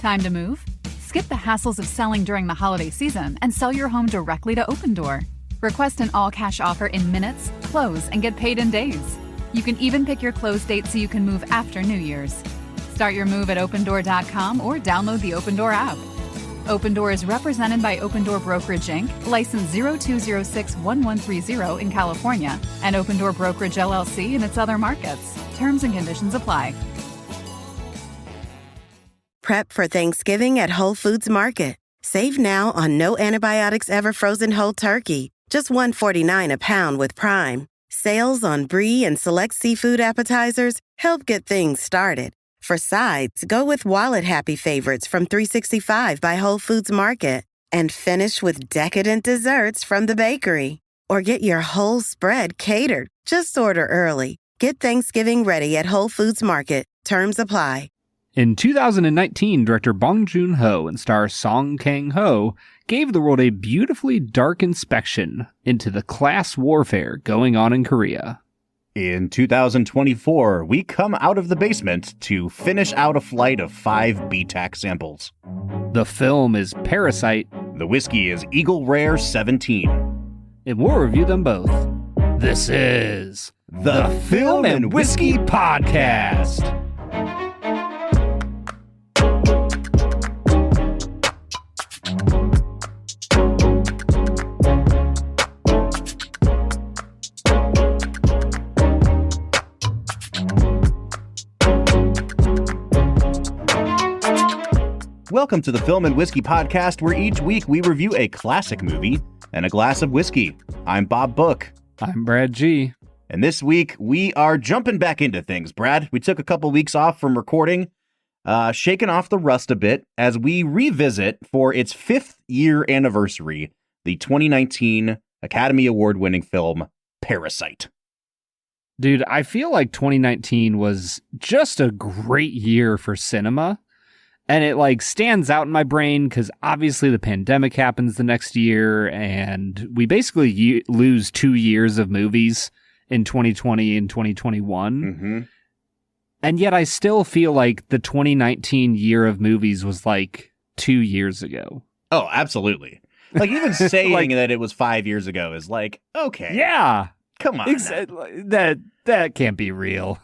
Time to move? Skip the hassles of selling during the holiday season and sell your home directly to Open Door. Request an all-cash offer in minutes, close, and get paid in days. You can even pick your close date so you can move after New Year's. Start your move at opendoor.com or download the Open Door app. Open Door is represented by Open Door Brokerage Inc., license 02061130 in California, and Open Door Brokerage LLC in its other markets. Terms and conditions apply. Prep for Thanksgiving at Whole Foods Market. Save now on no antibiotics ever frozen whole turkey, just $1.49 a pound with Prime. Sales on brie and select seafood appetizers help get things started. For sides, go with wallet-happy favorites from 365 by Whole Foods Market. And finish with decadent desserts from the bakery. Or get your whole spread catered. Just order early. Get Thanksgiving ready at Whole Foods Market. Terms apply. In 2019, director Bong Joon-ho and star Song Kang-ho gave the world a beautifully dark inspection into the class warfare going on in Korea. In 2024, we come out of the basement to finish out a flight of 5 BTAC samples. The film is Parasite. The whiskey is Eagle Rare 17. And we'll review them both. This is the Film and Whiskey Podcast. Welcome to the Film and Whiskey Podcast, where each week we review a classic movie and a glass of whiskey. I'm Bob Book. I'm Brad G. And this week we are jumping back into things, Brad. We took a couple weeks off from recording, shaking off the rust a bit as we revisit for its 5th year anniversary, the 2019 Academy Award-winning film, Parasite. Dude, I feel like 2019 was just a great year for cinema. And it stands out in my brain because obviously the pandemic happens the next year and we basically lose 2 years of movies in 2020 and 2021. Mm-hmm. And yet I still feel like the 2019 year of movies was 2 years ago. Oh, absolutely. Even saying that it was 5 years ago is okay. Yeah. Come on. That can't be real.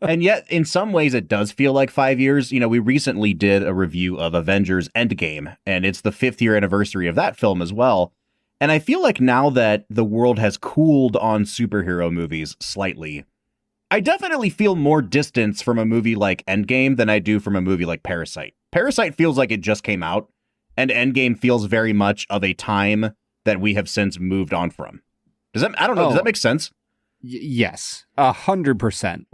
And yet, in some ways, it does feel like 5 years. We recently did a review of Avengers Endgame, and it's the 5th year anniversary of that film as well. And I feel like now that the world has cooled on superhero movies slightly, I definitely feel more distance from a movie like Endgame than I do from a movie like Parasite. Parasite feels like it just came out, and Endgame feels very much of a time that we have since moved on from. Does that make sense? Yes, 100%.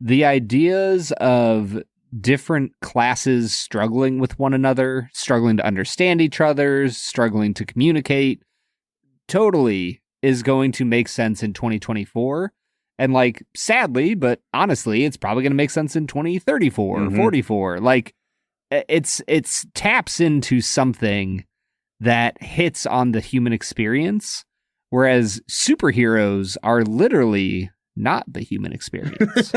The ideas of different classes struggling with one another, struggling to understand each other, struggling to communicate, totally is going to make sense in 2024. And sadly, but honestly, it's probably going to make sense in 2034 or 44. It's taps into something that hits on the human experience. Whereas superheroes are literally not the human experience.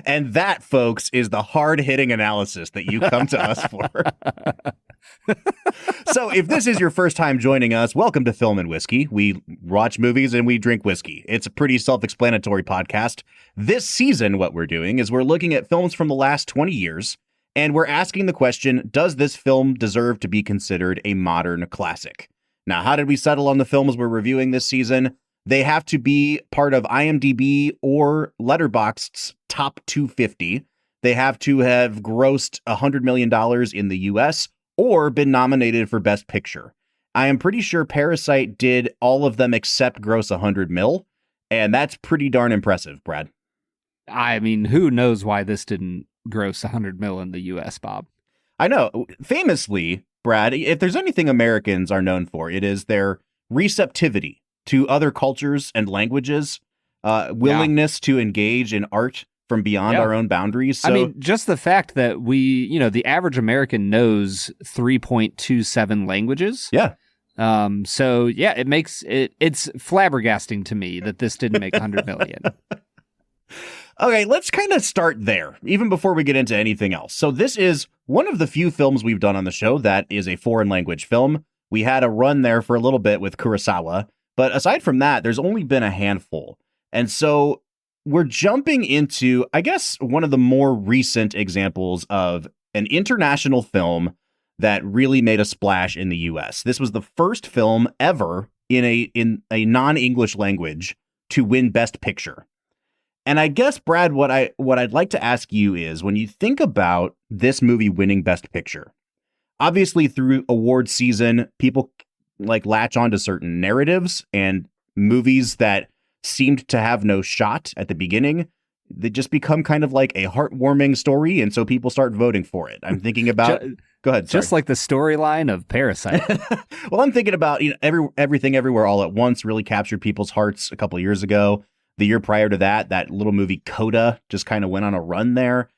And that, folks, is the hard-hitting analysis that you come to us for. So if this is your first time joining us, welcome to Film and Whiskey. We watch movies and we drink whiskey. It's a pretty self-explanatory podcast. This season, what we're doing is we're looking at films from the last 20 years, and we're asking the question, does this film deserve to be considered a modern classic? Now, how did we settle on the films we're reviewing this season? They have to be part of IMDb or Letterboxd's top 250. They have to have grossed $100 million in the US or been nominated for Best Picture. I am pretty sure Parasite did all of them except gross 100 mil, and that's pretty darn impressive, Brad. I mean, who knows why this didn't gross 100 mil in the US, Bob? I know. Famously, Brad, if there's anything Americans are known for, it is their receptivity to other cultures and languages, willingness to engage in art from beyond our own boundaries. So, I mean, just the fact that the average American knows 3.27 languages. Yeah. So yeah, it's flabbergasting to me that this didn't make 100 million. Okay, let's kind of start there, even before we get into anything else. So this is one of the few films we've done on the show that is a foreign language film. We had a run there for a little bit with Kurosawa, but aside from that, there's only been a handful. And so we're jumping into, I guess, one of the more recent examples of an international film that really made a splash in the US. This was the first film ever in a non-English language to win Best Picture. And I guess, Brad, what I'd like to ask you is, when you think about this movie winning Best Picture, obviously through award season, people like latch onto certain narratives, and movies that seemed to have no shot at the beginning, they just become kind of like a heartwarming story, and so people start voting for it. I'm thinking about... Go ahead. Sorry. Just like the storyline of Parasite. Well, I'm thinking about, Everything Everywhere All at Once really captured people's hearts a couple of years ago. The year prior to that, that little movie Coda just kind of went on a run there.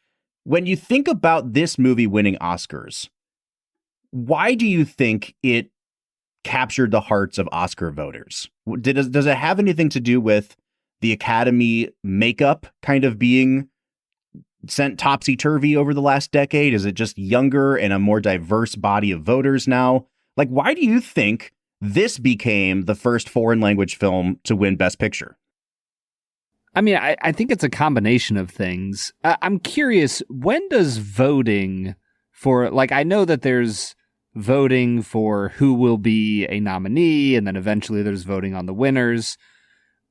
When you think about this movie winning Oscars, why do you think it captured the hearts of Oscar voters? Does it have anything to do with the Academy makeup kind of being sent topsy-turvy over the last decade? Is it just younger and a more diverse body of voters now? Like, why do you think this became the first foreign language film to win Best Picture? I mean, I think it's a combination of things. I'm curious, when does voting for, like, I know that there's voting for who will be a nominee, and then eventually there's voting on the winners.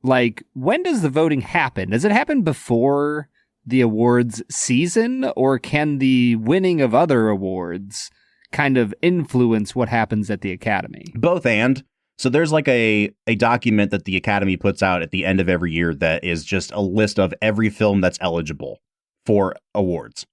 Like, when does the voting happen? Does it happen before the awards season, or can the winning of other awards kind of influence what happens at the Academy? Both and. So there's like a document that the Academy puts out at the end of every year that is just a list of every film that's eligible for awards.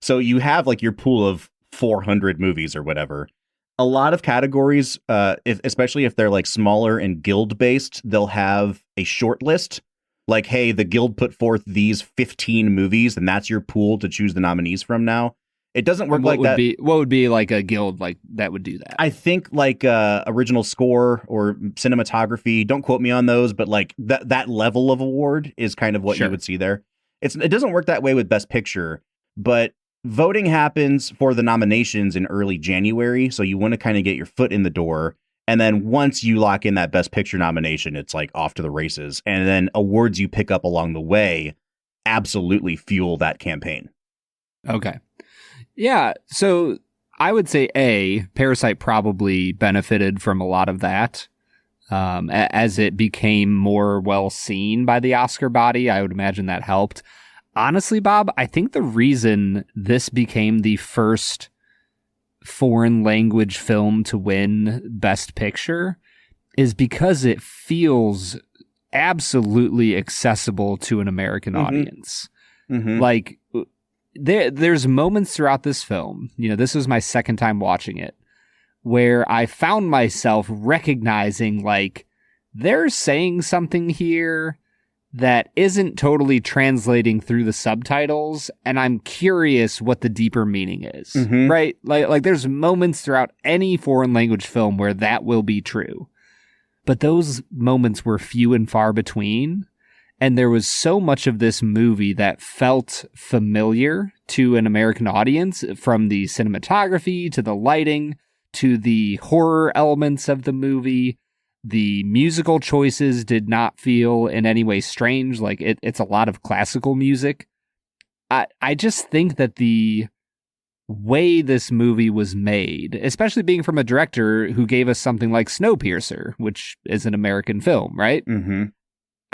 So you have like your pool of 400 movies or whatever. A lot of categories, especially if they're like smaller and guild based, they'll have a short list. Like, hey, the guild put forth these 15 movies, and that's your pool to choose the nominees from now. It doesn't work like that. What would be like a guild like that would do that? I think like original score or cinematography. Don't quote me on those, but like that level of award is kind of what you would see there. It doesn't work that way with Best Picture, but voting happens for the nominations in early January, so you want to kind of get your foot in the door. And then once you lock in that Best Picture nomination, it's like off to the races. And then awards you pick up along the way absolutely fuel that campaign. Okay. Yeah, so I would say Parasite probably benefited from a lot of that. As it became more well seen by the Oscar body, I would imagine that helped. Honestly, Bob, I think the reason this became the first foreign language film to win Best Picture is because it feels absolutely accessible to an American audience. Mm-hmm. Like, there's moments throughout this film, this was my second time watching it, where I found myself recognizing, like, they're saying something here that isn't totally translating through the subtitles, and I'm curious what the deeper meaning is, right? Like there's moments throughout any foreign language film where that will be true, but those moments were few and far between. And there was so much of this movie that felt familiar to an American audience, from the cinematography to the lighting to the horror elements of the movie. The musical choices did not feel in any way strange. Like it's a lot of classical music. I just think that the way this movie was made, especially being from a director who gave us something like Snowpiercer, which is an American film, right? Mm-hmm.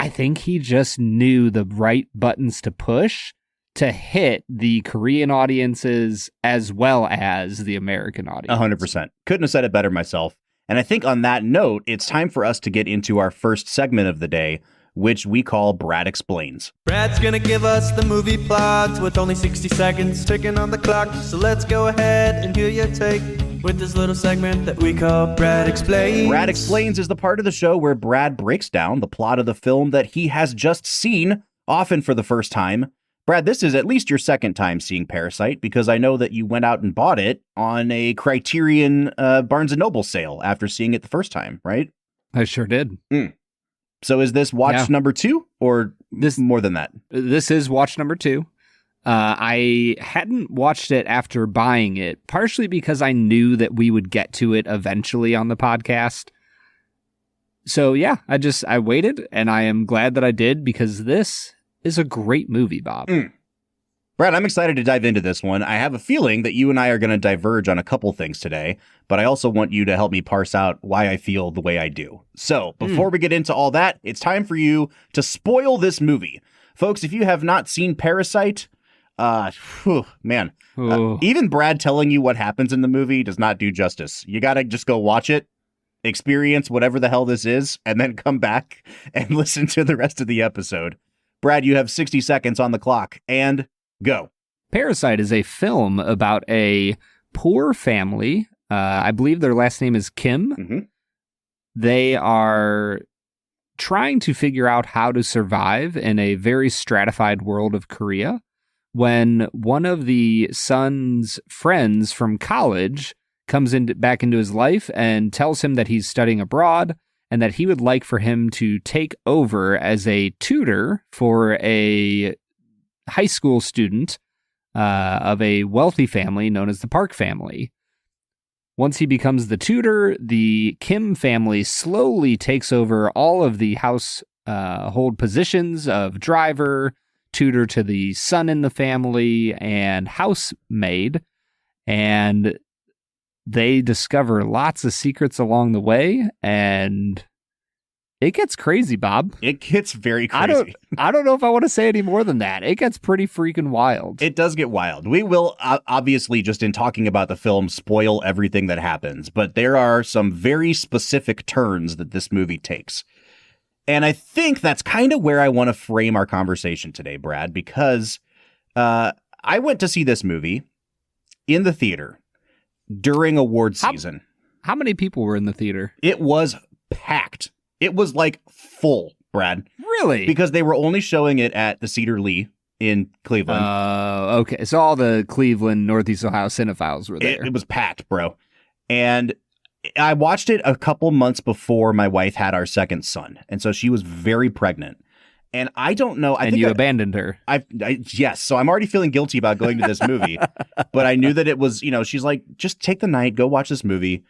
I think he just knew the right buttons to push to hit the Korean audiences as well as the American audience. 100%. Couldn't have said it better myself. And I think on that note, it's time for us to get into our first segment of the day, which we call Brad Explains. Brad's gonna give us the movie plot with only 60 seconds ticking on the clock. So let's go ahead and hear your take with this little segment that we call Brad Explains. Brad Explains is the part of the show where Brad breaks down the plot of the film that he has just seen, often for the first time. Brad, this is at least your second time seeing Parasite, because I know that you went out and bought it on a Criterion Barnes & Noble sale after seeing it the first time, right? I sure did. So is this watch number 2 or more than that? This is watch number 2. I hadn't watched it after buying it, partially because I knew that we would get to it eventually on the podcast. So yeah, I waited, and I am glad that I did, because this is a great movie, Bob. Brad, I'm excited to dive into this one. I have a feeling that you and I are going to diverge on a couple things today, but I also want you to help me parse out why I feel the way I do. So before we get into all that, it's time for you to spoil this movie. Folks, if you have not seen Parasite, even Brad telling you what happens in the movie does not do justice. You got to just go watch it, experience whatever the hell this is, and then come back and listen to the rest of the episode. Brad, you have 60 seconds on the clock, and go. Parasite is a film about a poor family. I believe their last name is Kim. Mm-hmm. They are trying to figure out how to survive in a very stratified world of Korea, when one of the son's friends from college comes back into his life and tells him that he's studying abroad and that he would like for him to take over as a tutor for a high school student of a wealthy family known as the Park family. Once he becomes the tutor, the Kim family slowly takes over all of the household positions of driver, tutor to the son in the family, and housemaid, and they discover lots of secrets along the way, and it gets crazy, Bob. It gets very crazy. I don't know if I want to say any more than that. It gets pretty freaking wild. It does get wild. We will obviously, just in talking about the film, spoil everything that happens, but there are some very specific turns that this movie takes. And I think that's kind of where I want to frame our conversation today, Brad, because I went to see this movie in the theater during awards season. How many people were in the theater? It was packed. It was like full, Brad. Really? Because they were only showing it at the Cedar Lee in Cleveland. Okay. So all the Cleveland, Northeast Ohio cinephiles were there. It was packed, bro. And I watched it a couple months before my wife had our second son. And so she was very pregnant. And I don't know. I think you abandoned her. Yes. So I'm already feeling guilty about going to this movie. But I knew that it was, she's like, just take the night, go watch this movie.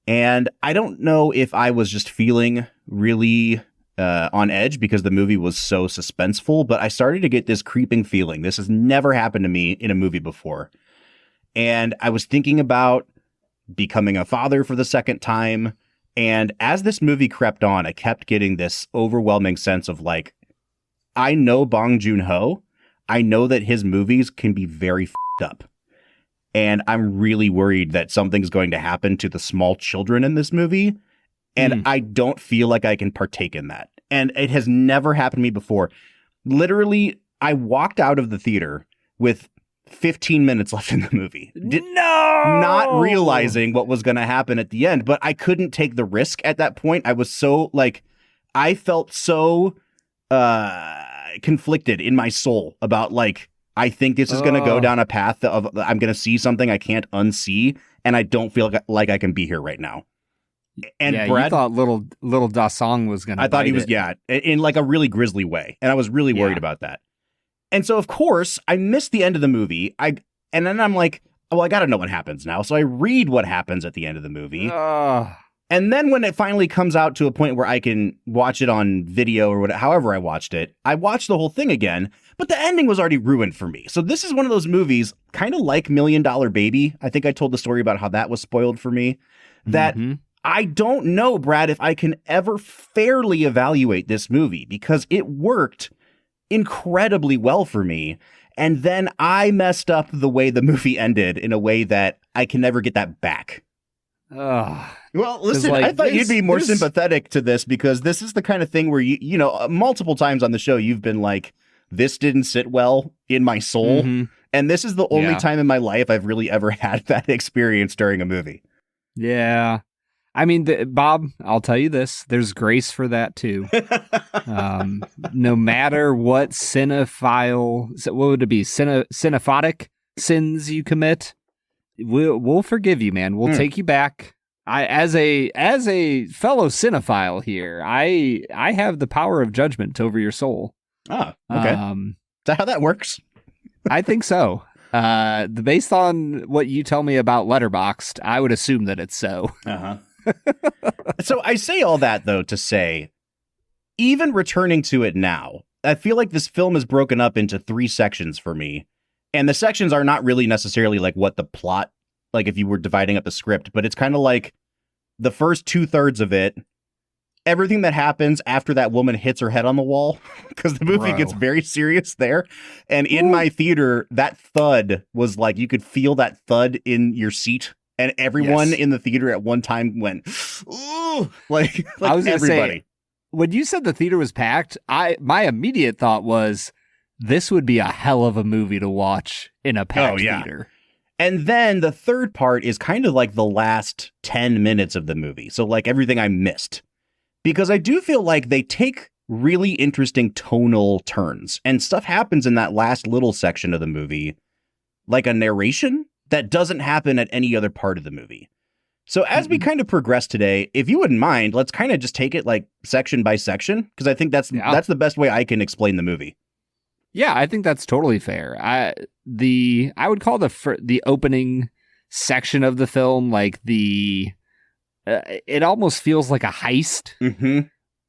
And I don't know if I was just feeling really on edge because the movie was so suspenseful, but I started to get this creeping feeling. This has never happened to me in a movie before. And I was thinking about becoming a father for the second time. And as this movie crept on, I kept getting this overwhelming sense of like, I know Bong Joon-ho. I know that his movies can be very f***ed up. And I'm really worried that something's going to happen to the small children in this movie. And I don't feel like I can partake in that. And it has never happened to me before. Literally, I walked out of the theater with 15 minutes left in the movie. Not realizing what was going to happen at the end. But I couldn't take the risk at that point. I was so like, I felt so conflicted in my soul about like, I think this is going to go down a path of I'm going to see something I can't unsee, and I don't feel like I can be here right now. And yeah, Brad, you thought little Da Song was going to. I thought he was, in like a really grisly way, and I was really worried about that. And so, of course, I missed the end of the movie. And then I'm like, oh, I got to know what happens now. So I read what happens at the end of the movie. And then when it finally comes out to a point where I can watch it on video or whatever, however I watched it, I watched the whole thing again, but the ending was already ruined for me. So this is one of those movies, kind of like $1 Million Baby. I think I told the story about how that was spoiled for me. That I don't know, Brad, if I can ever fairly evaluate this movie because it worked incredibly well for me. And then I messed up the way the movie ended in a way that I can never get that back. Well, listen, I thought you'd be more sympathetic to this because this is the kind of thing where you know, multiple times on the show, you've been like, this didn't sit well in my soul. And this is the only time in my life I've really ever had that experience during a movie. Yeah. I mean, Bob, I'll tell you this, there's grace for that too. No matter what what would it be? Cinephotic sins you commit, we'll forgive you, man. We'll take you back. as a fellow cinephile here, I have the power of judgment over your soul. Oh, okay. Is that how that works? I think so. Based on what you tell me about Letterboxd, I would assume that it's so. So I say all that, though, to say, even returning to it now, I feel like this film is broken up into 3 sections for me. And the sections are not really necessarily like what the plot, like if you were dividing up the script, but it's kind of like the first 2/3 of it, everything that happens after that woman hits her head on the wall, because the movie gets very serious there. And in my theater, that thud was like, you could feel that thud in your seat. And everyone in the theater at one time went, ooh, like I was everybody. Say, when you said the theater was packed, my immediate thought was, this would be a hell of a movie to watch in a packed theater. And then the third part is kind of like the last 10 minutes of the movie. So like everything I missed. Because I do feel like they take really interesting tonal turns. And stuff happens in that last little section of the movie, like a narration that doesn't happen at any other part of the movie. So as we kind of progress today, if you wouldn't mind, let's kind of just take it like section by section, because I think that's the best way I can explain the movie. Yeah, I think that's totally fair. I would call the opening section of the film like it almost feels like a heist.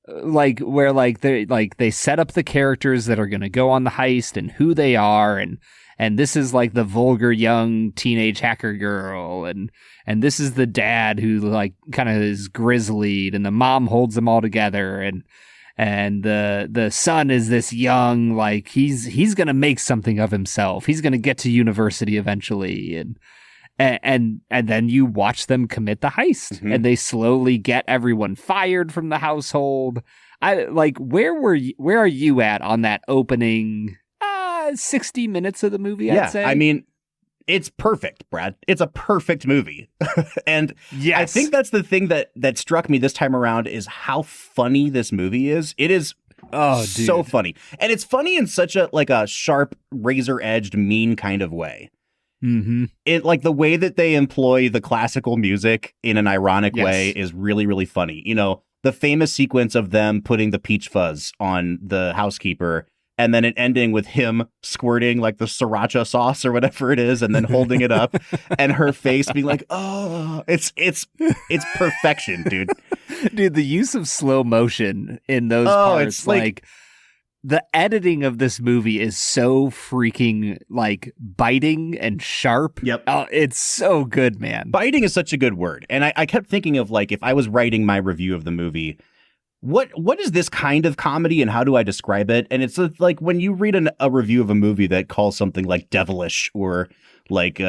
Like where they set up the characters that are going to go on the heist and who they are, and this is like the vulgar young teenage hacker girl, and this is the dad who like kind of is grizzlied, and the mom holds them all together, and the son is this young, like he's gonna make something of himself. He's gonna get to university eventually, and then you watch them commit the heist, and they slowly get everyone fired from the household. I like where are you at on that opening 60 minutes of the movie? I'd say. I mean, it's perfect, Brad. It's a perfect movie. And I think that's the thing that struck me this time around is how funny this movie is. It is so funny. And it's funny in such a sharp, razor-edged, mean kind of way. It like the way that they employ the classical music in an ironic way is really, really funny. You know, the famous sequence of them putting the peach fuzz on the housekeeper, and then it ending with him squirting like the sriracha sauce or whatever it is, and then holding it up, and her face being like, "Oh, it's perfection, dude." Dude, the use of slow motion in those parts, it's like the editing of this movie is so freaking like biting and sharp. Yep. Oh, it's so good, man. Biting is such a good word, and I kept thinking of like if I was writing my review of the movie. What is this kind of comedy and how do I describe it? And it's like when you read a review of a movie that calls something like devilish or like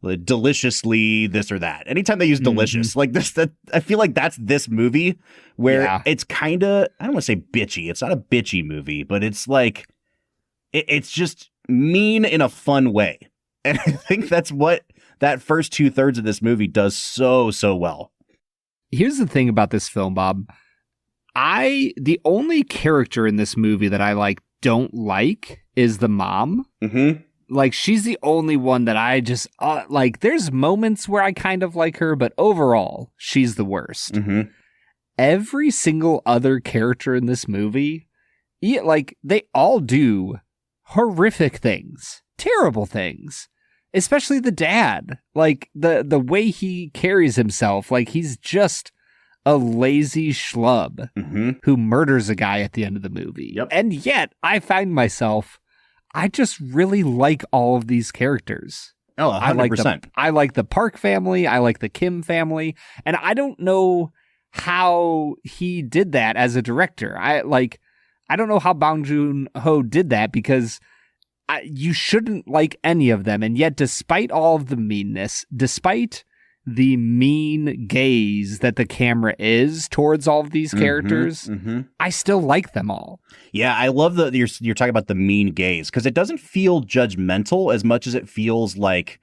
deliciously this or that. Anytime they use delicious, like this, that I feel like that's this movie where it's kind of, I don't want to say bitchy. It's not a bitchy movie, but it's like, it's just mean in a fun way. And I think that's what that first 2/3 of this movie does so well. Here's the thing about this film, Bob. The only character in this movie that I don't like is the mom. Like she's the only one that I just there's moments where I kind of like her, but overall she's the worst. Every single other character in this movie, they all do horrific things, terrible things, especially the dad. Like the way he carries himself, like he's just a lazy schlub who murders a guy at the end of the movie. And yet I find myself, I just really like all of these characters. Oh, 100%. I like the Park family. I like the Kim family. And I don't know how he did that as a director. I don't know how Bong Joon-ho did that, because you shouldn't like any of them. And yet, despite all of the meanness, despite the mean gaze that the camera is towards all of these characters, I still like them all. Yeah, I love that you're talking about the mean gaze, because it doesn't feel judgmental as much as it feels like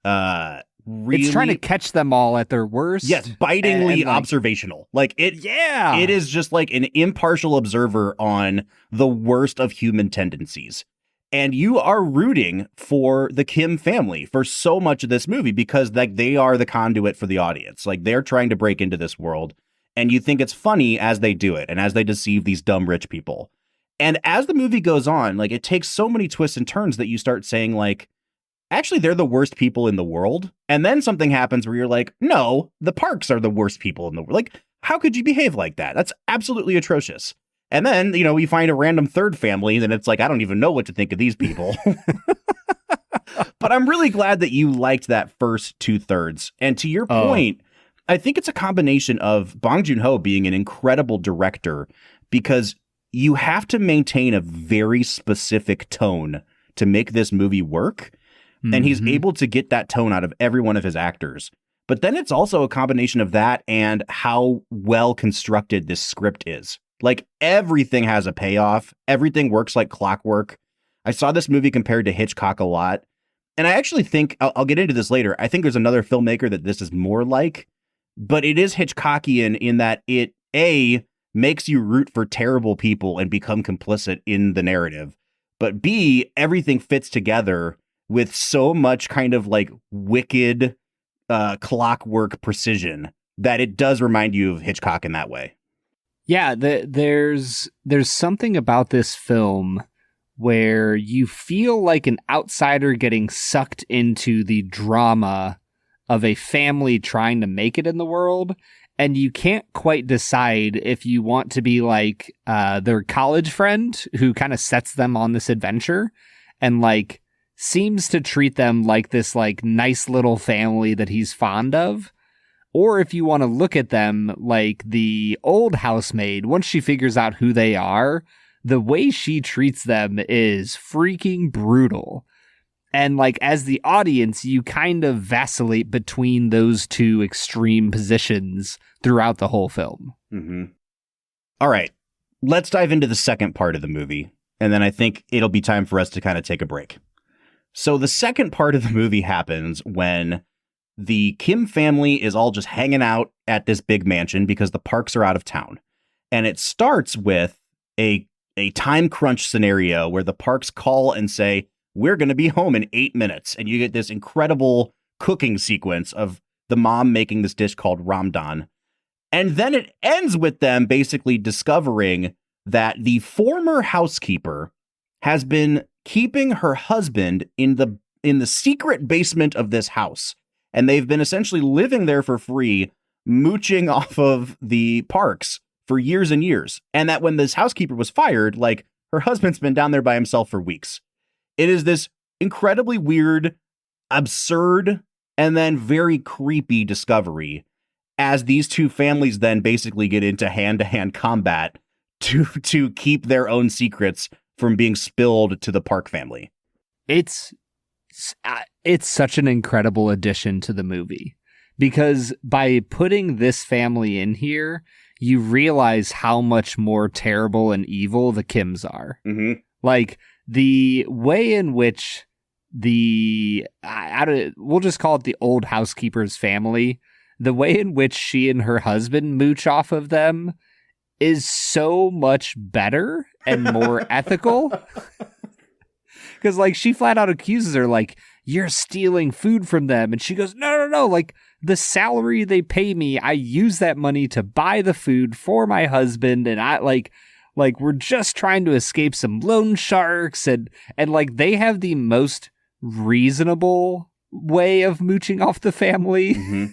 really, it's trying to catch them all at their worst. Yes, bitingly observational. Like it is just like an impartial observer on the worst of human tendencies. And you are rooting for the Kim family for so much of this movie because like they are the conduit for the audience. Like they're trying to break into this world. And you think it's funny as they do it and as they deceive these dumb rich people. And as the movie goes on, like it takes so many twists and turns that you start saying like, actually, they're the worst people in the world. And then something happens where you're like, no, the Parks are the worst people in the world. Like, how could you behave like that? That's absolutely atrocious. And then, you know, we find a random third family and it's like, I don't even know what to think of these people. But I'm really glad that you liked that first 2/3. And to your point, I think it's a combination of Bong Joon-ho being an incredible director because you have to maintain a very specific tone to make this movie work. And he's able to get that tone out of every one of his actors. But then it's also a combination of that and how well constructed this script is. Like everything has a payoff. Everything works like clockwork. I saw this movie compared to Hitchcock a lot. And I actually think, I'll get into this later, I think there's another filmmaker that this is more like. But it is Hitchcockian in that it, A, makes you root for terrible people and become complicit in the narrative. But B, everything fits together with so much kind of like wicked clockwork precision that it does remind you of Hitchcock in that way. Yeah, there's something about this film where you feel like an outsider getting sucked into the drama of a family trying to make it in the world, and you can't quite decide if you want to be like their college friend who kind of sets them on this adventure and like seems to treat them like this like nice little family that he's fond of, or if you want to look at them like the old housemaid. Once she figures out who they are, the way she treats them is freaking brutal. And like as the audience, you kind of vacillate between those two extreme positions throughout the whole film. Mm-hmm. All right, let's dive into the second part of the movie. And then I think it'll be time for us to kind of take a break. So the second part of the movie happens when the Kim family is all just hanging out at this big mansion because the Parks are out of town. And it starts with a time crunch scenario where the Parks call and say, we're going to be home in 8 minutes. And you get this incredible cooking sequence of the mom making this dish called ramdan. And then it ends with them basically discovering that the former housekeeper has been keeping her husband in the secret basement of this house. And they've been essentially living there for free, mooching off of the Parks for years and years. And that when this housekeeper was fired, like her husband's been down there by himself for weeks. It is this incredibly weird, absurd, and then very creepy discovery as these two families then basically get into hand-to-hand combat to keep their own secrets from being spilled to the Park family. It's such an incredible addition to the movie because by putting this family in here, you realize how much more terrible and evil the Kims are. Mm-hmm. Like the way in which we'll just call it the old housekeeper's family, the way in which she and her husband mooch off of them is so much better and more ethical. Because like she flat out accuses her like, you're stealing food from them. And she goes, no. Like the salary they pay me, I use that money to buy the food for my husband. And I like we're just trying to escape some loan sharks. And like they have the most reasonable way of mooching off the family. Mm-hmm.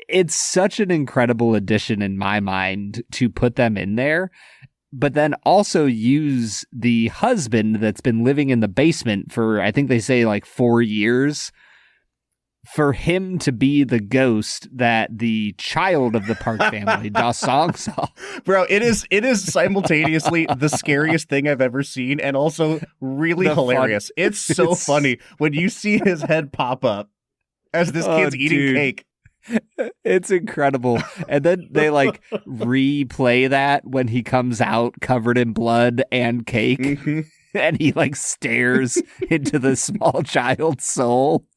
It's such an incredible addition in my mind to put them in there, but then also use the husband that's been living in the basement for, I think they say like 4 years, for him to be the ghost that the child of the Park family, Da Song, saw. Bro, it is simultaneously the scariest thing I've ever seen and also really hilarious. It's so funny when you see his head pop up as this kid's eating cake. It's incredible. And then they like replay that when he comes out covered in blood and cake. Mm-hmm. And he like stares into the small child's soul.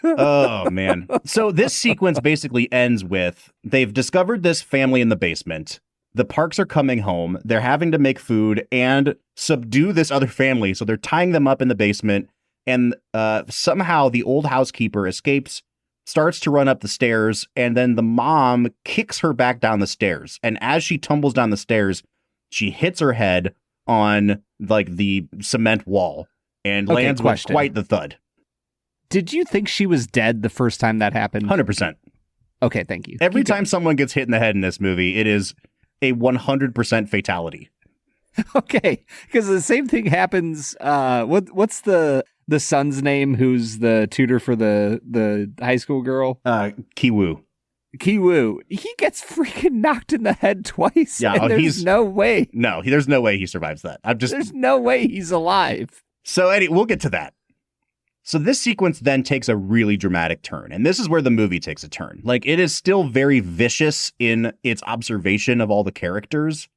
Oh, man. So this sequence basically ends with they've discovered this family in the basement. the Parks are coming home. They're having to make food and subdue this other family. So they're tying them up in the basement. And somehow the old housekeeper escapes, starts to run up the stairs. And then the mom kicks her back down the stairs. And as she tumbles down the stairs, she hits her head on like the cement wall and lands with quite the thud. Did you think she was dead the first time that happened? 100%. Okay, thank you. Every time someone gets hit in the head in this movie, it is a 100% fatality. Okay, because the same thing happens. What's the son's name? Who's the tutor for the high school girl? Ki-woo. Ki-woo. He gets freaking knocked in the head twice. Yeah, and there's no way. No, there's no way he survives that. There's no way he's alive. So anyway, we'll get to that. So this sequence then takes a really dramatic turn, and this is where the movie takes a turn. Like, it is still very vicious in its observation of all the characters,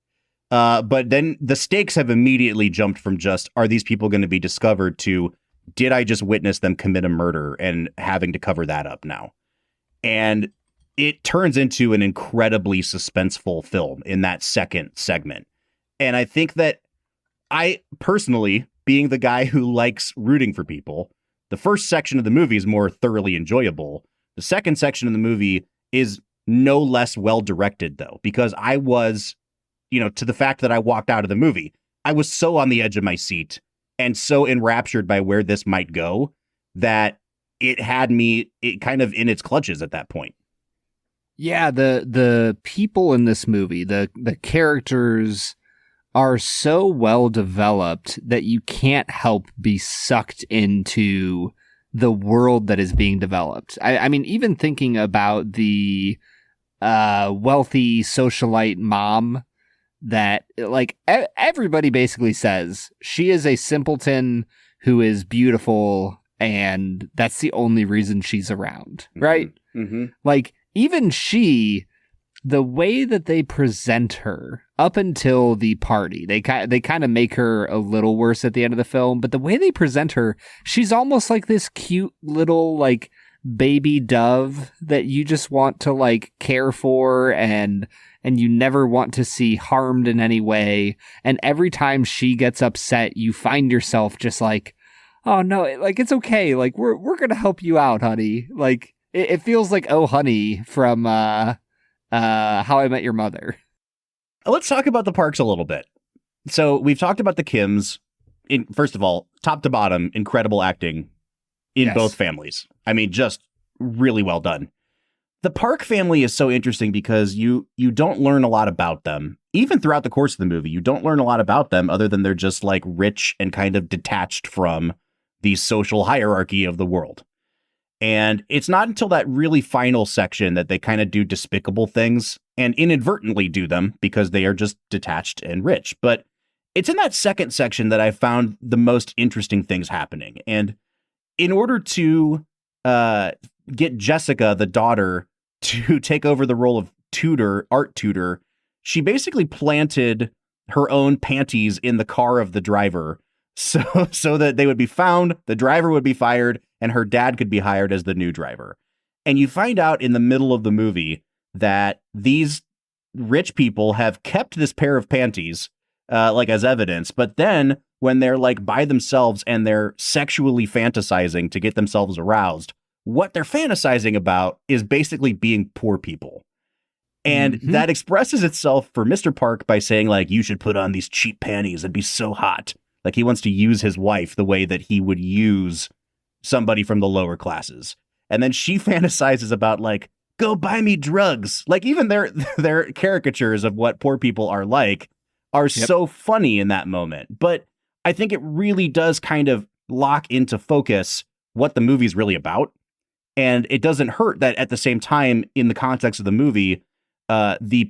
but then the stakes have immediately jumped from just, are these people going to be discovered, to, did I just witness them commit a murder and having to cover that up now? And it turns into an incredibly suspenseful film in that second segment. And I think that I personally, being the guy who likes rooting for people, the first section of the movie is more thoroughly enjoyable. The second section of the movie is no less well directed, though, because I was, to the fact that I walked out of the movie, I was so on the edge of my seat and so enraptured by where this might go that it had me kind of in its clutches at that point. Yeah, the people in this movie, the characters are so well developed that you can't help be sucked into the world that is being developed. I mean, even thinking about the wealthy socialite mom that, like, everybody basically says she is a simpleton who is beautiful, and that's the only reason she's around, right? Mm-hmm. Like, even she, the way that they present her up until the party, they kind of make her a little worse at the end of the film, but the way they present her, she's almost like this cute little, like, baby dove that you just want to, like, care for and you never want to see harmed in any way. And every time she gets upset, you find yourself just like, oh no, like, it's okay. Like, we're going to help you out, honey. Like, it feels like Oh Honey from How I Met Your Mother. Let's talk about the Parks a little bit. So we've talked about the Kims. First of all, top to bottom, incredible acting in both families. I mean, just really well done. The Park family is so interesting because you don't learn a lot about them. Even throughout the course of the movie, you don't learn a lot about them other than they're just like rich and kind of detached from the social hierarchy of the world. And it's not until that really final section that they kind of do despicable things and inadvertently do them because they are just detached and rich. But it's in that second section that I found the most interesting things happening. And in order to get Jessica, the daughter, to take over the role of art tutor, she basically planted her own panties in the car of the driver so that they would be found, the driver would be fired, and her dad could be hired as the new driver. And you find out in the middle of the movie that these rich people have kept this pair of panties, like as evidence. But then when they're like by themselves and they're sexually fantasizing to get themselves aroused, what they're fantasizing about is basically being poor people. And that expresses itself for Mr. Park by saying, like, you should put on these cheap panties and be so hot. Like, he wants to use his wife the way that he would use somebody from the lower classes. And then she fantasizes about, like, go buy me drugs. Like, even their caricatures of what poor people are like are so funny in that moment. But I think it really does kind of lock into focus what the movie's really about. And it doesn't hurt that at the same time, in the context of the movie, the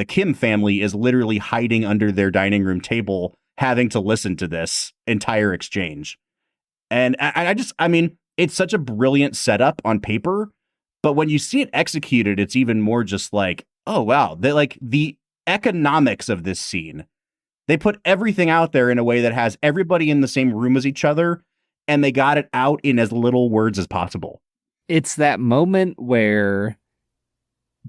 Kim family is literally hiding under their dining room table, having to listen to this entire exchange. And I mean, it's such a brilliant setup on paper, but when you see it executed, it's even more just like, oh, wow. The economics of this scene, they put everything out there in a way that has everybody in the same room as each other, and they got it out in as little words as possible. It's that moment where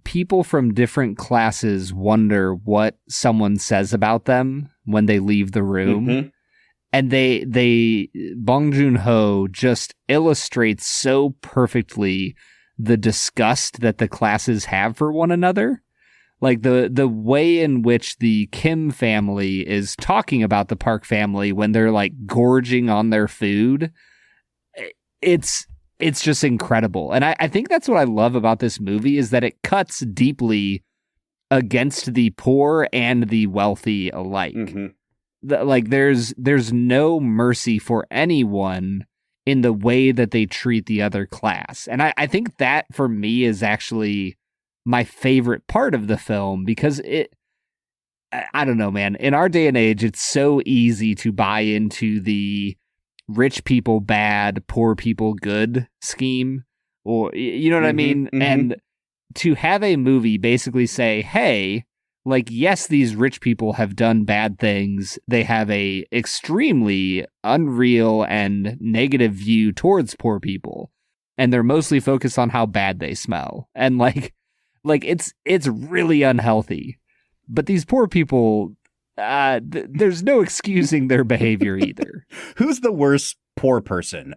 people from different classes wonder what someone says about them when they leave the room. Mm-hmm. And Bong Joon-ho just illustrates so perfectly the disgust that the classes have for one another. Like the way in which the Kim family is talking about the Park family when they're like gorging on their food. It's just incredible. And I think that's what I love about this movie is that it cuts deeply against the poor and the wealthy alike. Mm-hmm. There's no mercy for anyone in the way that they treat the other class. And I think that for me is actually my favorite part of the film because I don't know, man. In our day and age, it's so easy to buy into the rich people bad, poor people good scheme, or you know what I mean? Mm-hmm. And to have a movie basically say, hey, like, yes, these rich people have done bad things. They have a extremely unreal and negative view towards poor people. And they're mostly focused on how bad they smell. And like it's really unhealthy. But these poor people, there's no excusing their behavior either. Who's the worst poor person?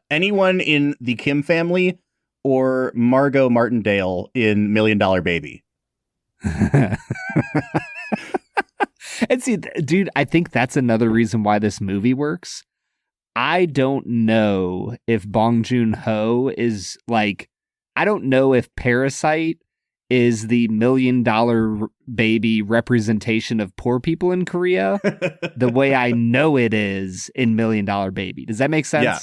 Anyone in the Kim family or Margot Martindale in $1 Million Baby? And see, dude, I think that's another reason why this movie works. I don't know if Bong Joon-ho is like, I don't know if Parasite is the $1 Million Baby representation of poor people in Korea the way I know it is in $1 Million Baby. Does that make sense? Yeah.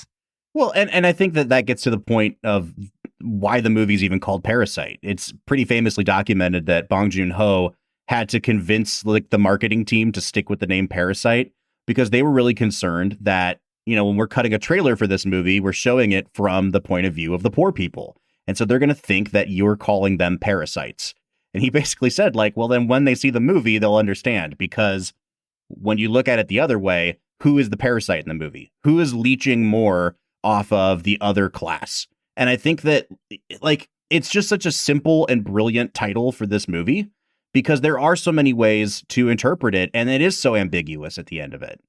Well, and I think that gets to the point of why the movie's even called Parasite. It's pretty famously documented that Bong Joon-ho had to convince like the marketing team to stick with the name Parasite because they were really concerned that, you know, when we're cutting a trailer for this movie, we're showing it from the point of view of the poor people. And so they're going to think that you're calling them parasites. And he basically said, like, well, then when they see the movie, they'll understand, because when you look at it the other way, who is the parasite in the movie? Who is leeching more off of the other class? And I think that, like, it's just such a simple and brilliant title for this movie because there are so many ways to interpret it, and it is so ambiguous at the end of it.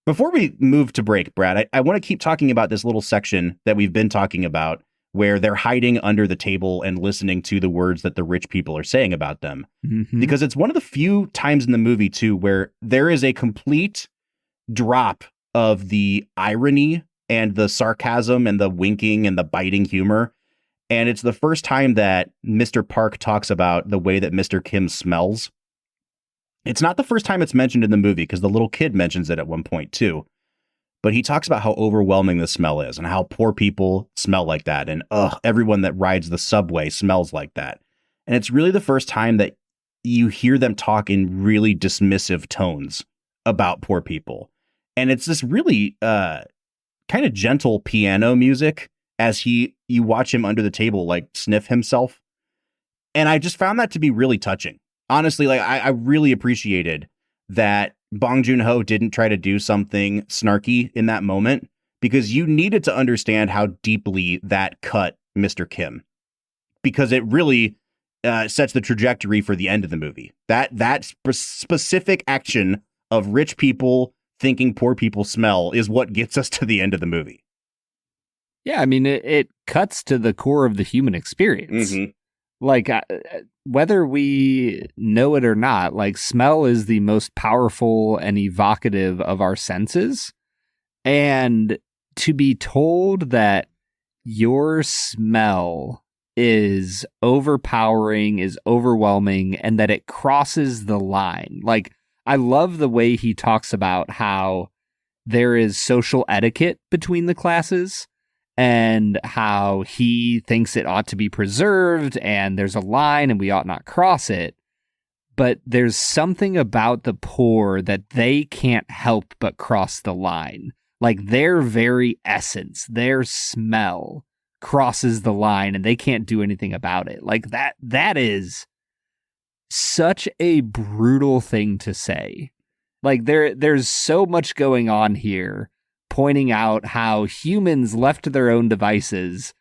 Before we move to break, Brad, I want to keep talking about this little section that we've been talking about where they're hiding under the table and listening to the words that the rich people are saying about them. Mm-hmm. Because it's one of the few times in the movie, too, where there is a complete drop of the irony and the sarcasm and the winking and the biting humor. And it's the first time that Mr. Park talks about the way that Mr. Kim smells. It's not the first time it's mentioned in the movie because the little kid mentions it at one point, too. But he talks about how overwhelming the smell is and how poor people smell like that. And everyone that rides the subway smells like that. And it's really the first time that you hear them talk in really dismissive tones about poor people. And it's this really kind of gentle piano music as you watch him under the table, like sniff himself. And I just found that to be really touching. Honestly, like I really appreciated that Bong Joon-ho didn't try to do something snarky in that moment because you needed to understand how deeply that cut Mr. Kim, because it really sets the trajectory for the end of the movie. That specific action of rich people thinking poor people smell is what gets us to the end of the movie. Yeah, I mean, it cuts to the core of the human experience. Mm-hmm. Like, whether we know it or not, like, smell is the most powerful and evocative of our senses. And to be told that your smell is overpowering, is overwhelming, and that it crosses the line. Like, I love the way he talks about how there is social etiquette between the classes, and how he thinks it ought to be preserved, and there's a line and we ought not cross it. But there's something about the poor that they can't help but cross the line. Like, their very essence, their smell crosses the line and they can't do anything about it. Like, that is such a brutal thing to say. Like, there's so much going on here, pointing out how humans left to their own devices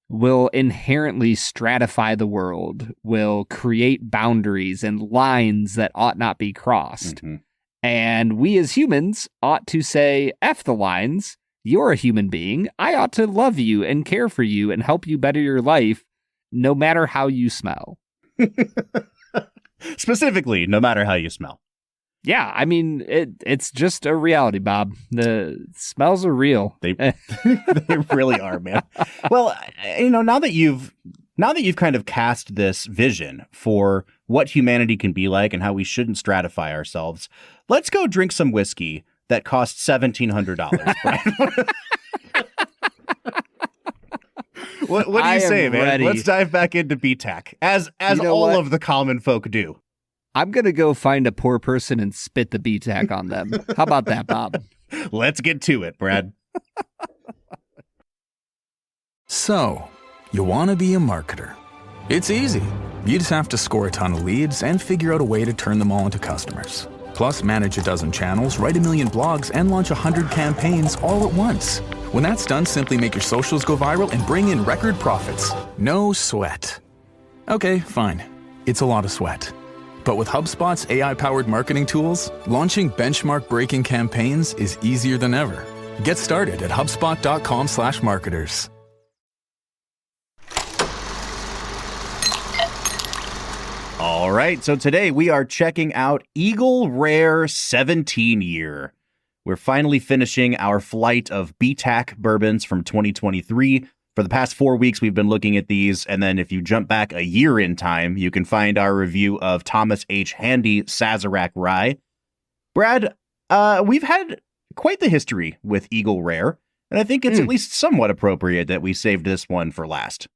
will inherently stratify the world, will create boundaries and lines that ought not be crossed. Mm-hmm. And we as humans ought to say, F the lines, you're a human being. I ought to love you and care for you and help you better your life, no matter how you smell. Specifically, no matter how you smell. Yeah, I mean, it's just a reality, Bob. The smells are real. They really are, man. Well, now that you've kind of cast this vision for what humanity can be like and how we shouldn't stratify ourselves, let's go drink some whiskey that costs $1,700. What do you say, man? Ready. Let's dive back into BTAC, as all of the common folk do. I'm going to go find a poor person and spit the BTAC on them. How about that, Bob? Let's get to it, Brad. So, you want to be a marketer. It's easy. You just have to score a ton of leads and figure out a way to turn them all into customers. Plus, manage a dozen channels, write a million blogs, and launch 100 campaigns all at once. When that's done, simply make your socials go viral and bring in record profits. No sweat. Okay, fine. It's a lot of sweat. But with HubSpot's AI-powered marketing tools, launching benchmark-breaking campaigns is easier than ever. Get started at HubSpot.com/marketers. All right, so today we are checking out Eagle Rare 17 Year. We're finally finishing our flight of BTAC bourbons from 2023. For the past 4 weeks, we've been looking at these, and then if you jump back a year in time, you can find our review of Thomas H. Handy Sazerac Rye. Brad, we've had quite the history with Eagle Rare, and I think it's at least somewhat appropriate that we saved this one for last.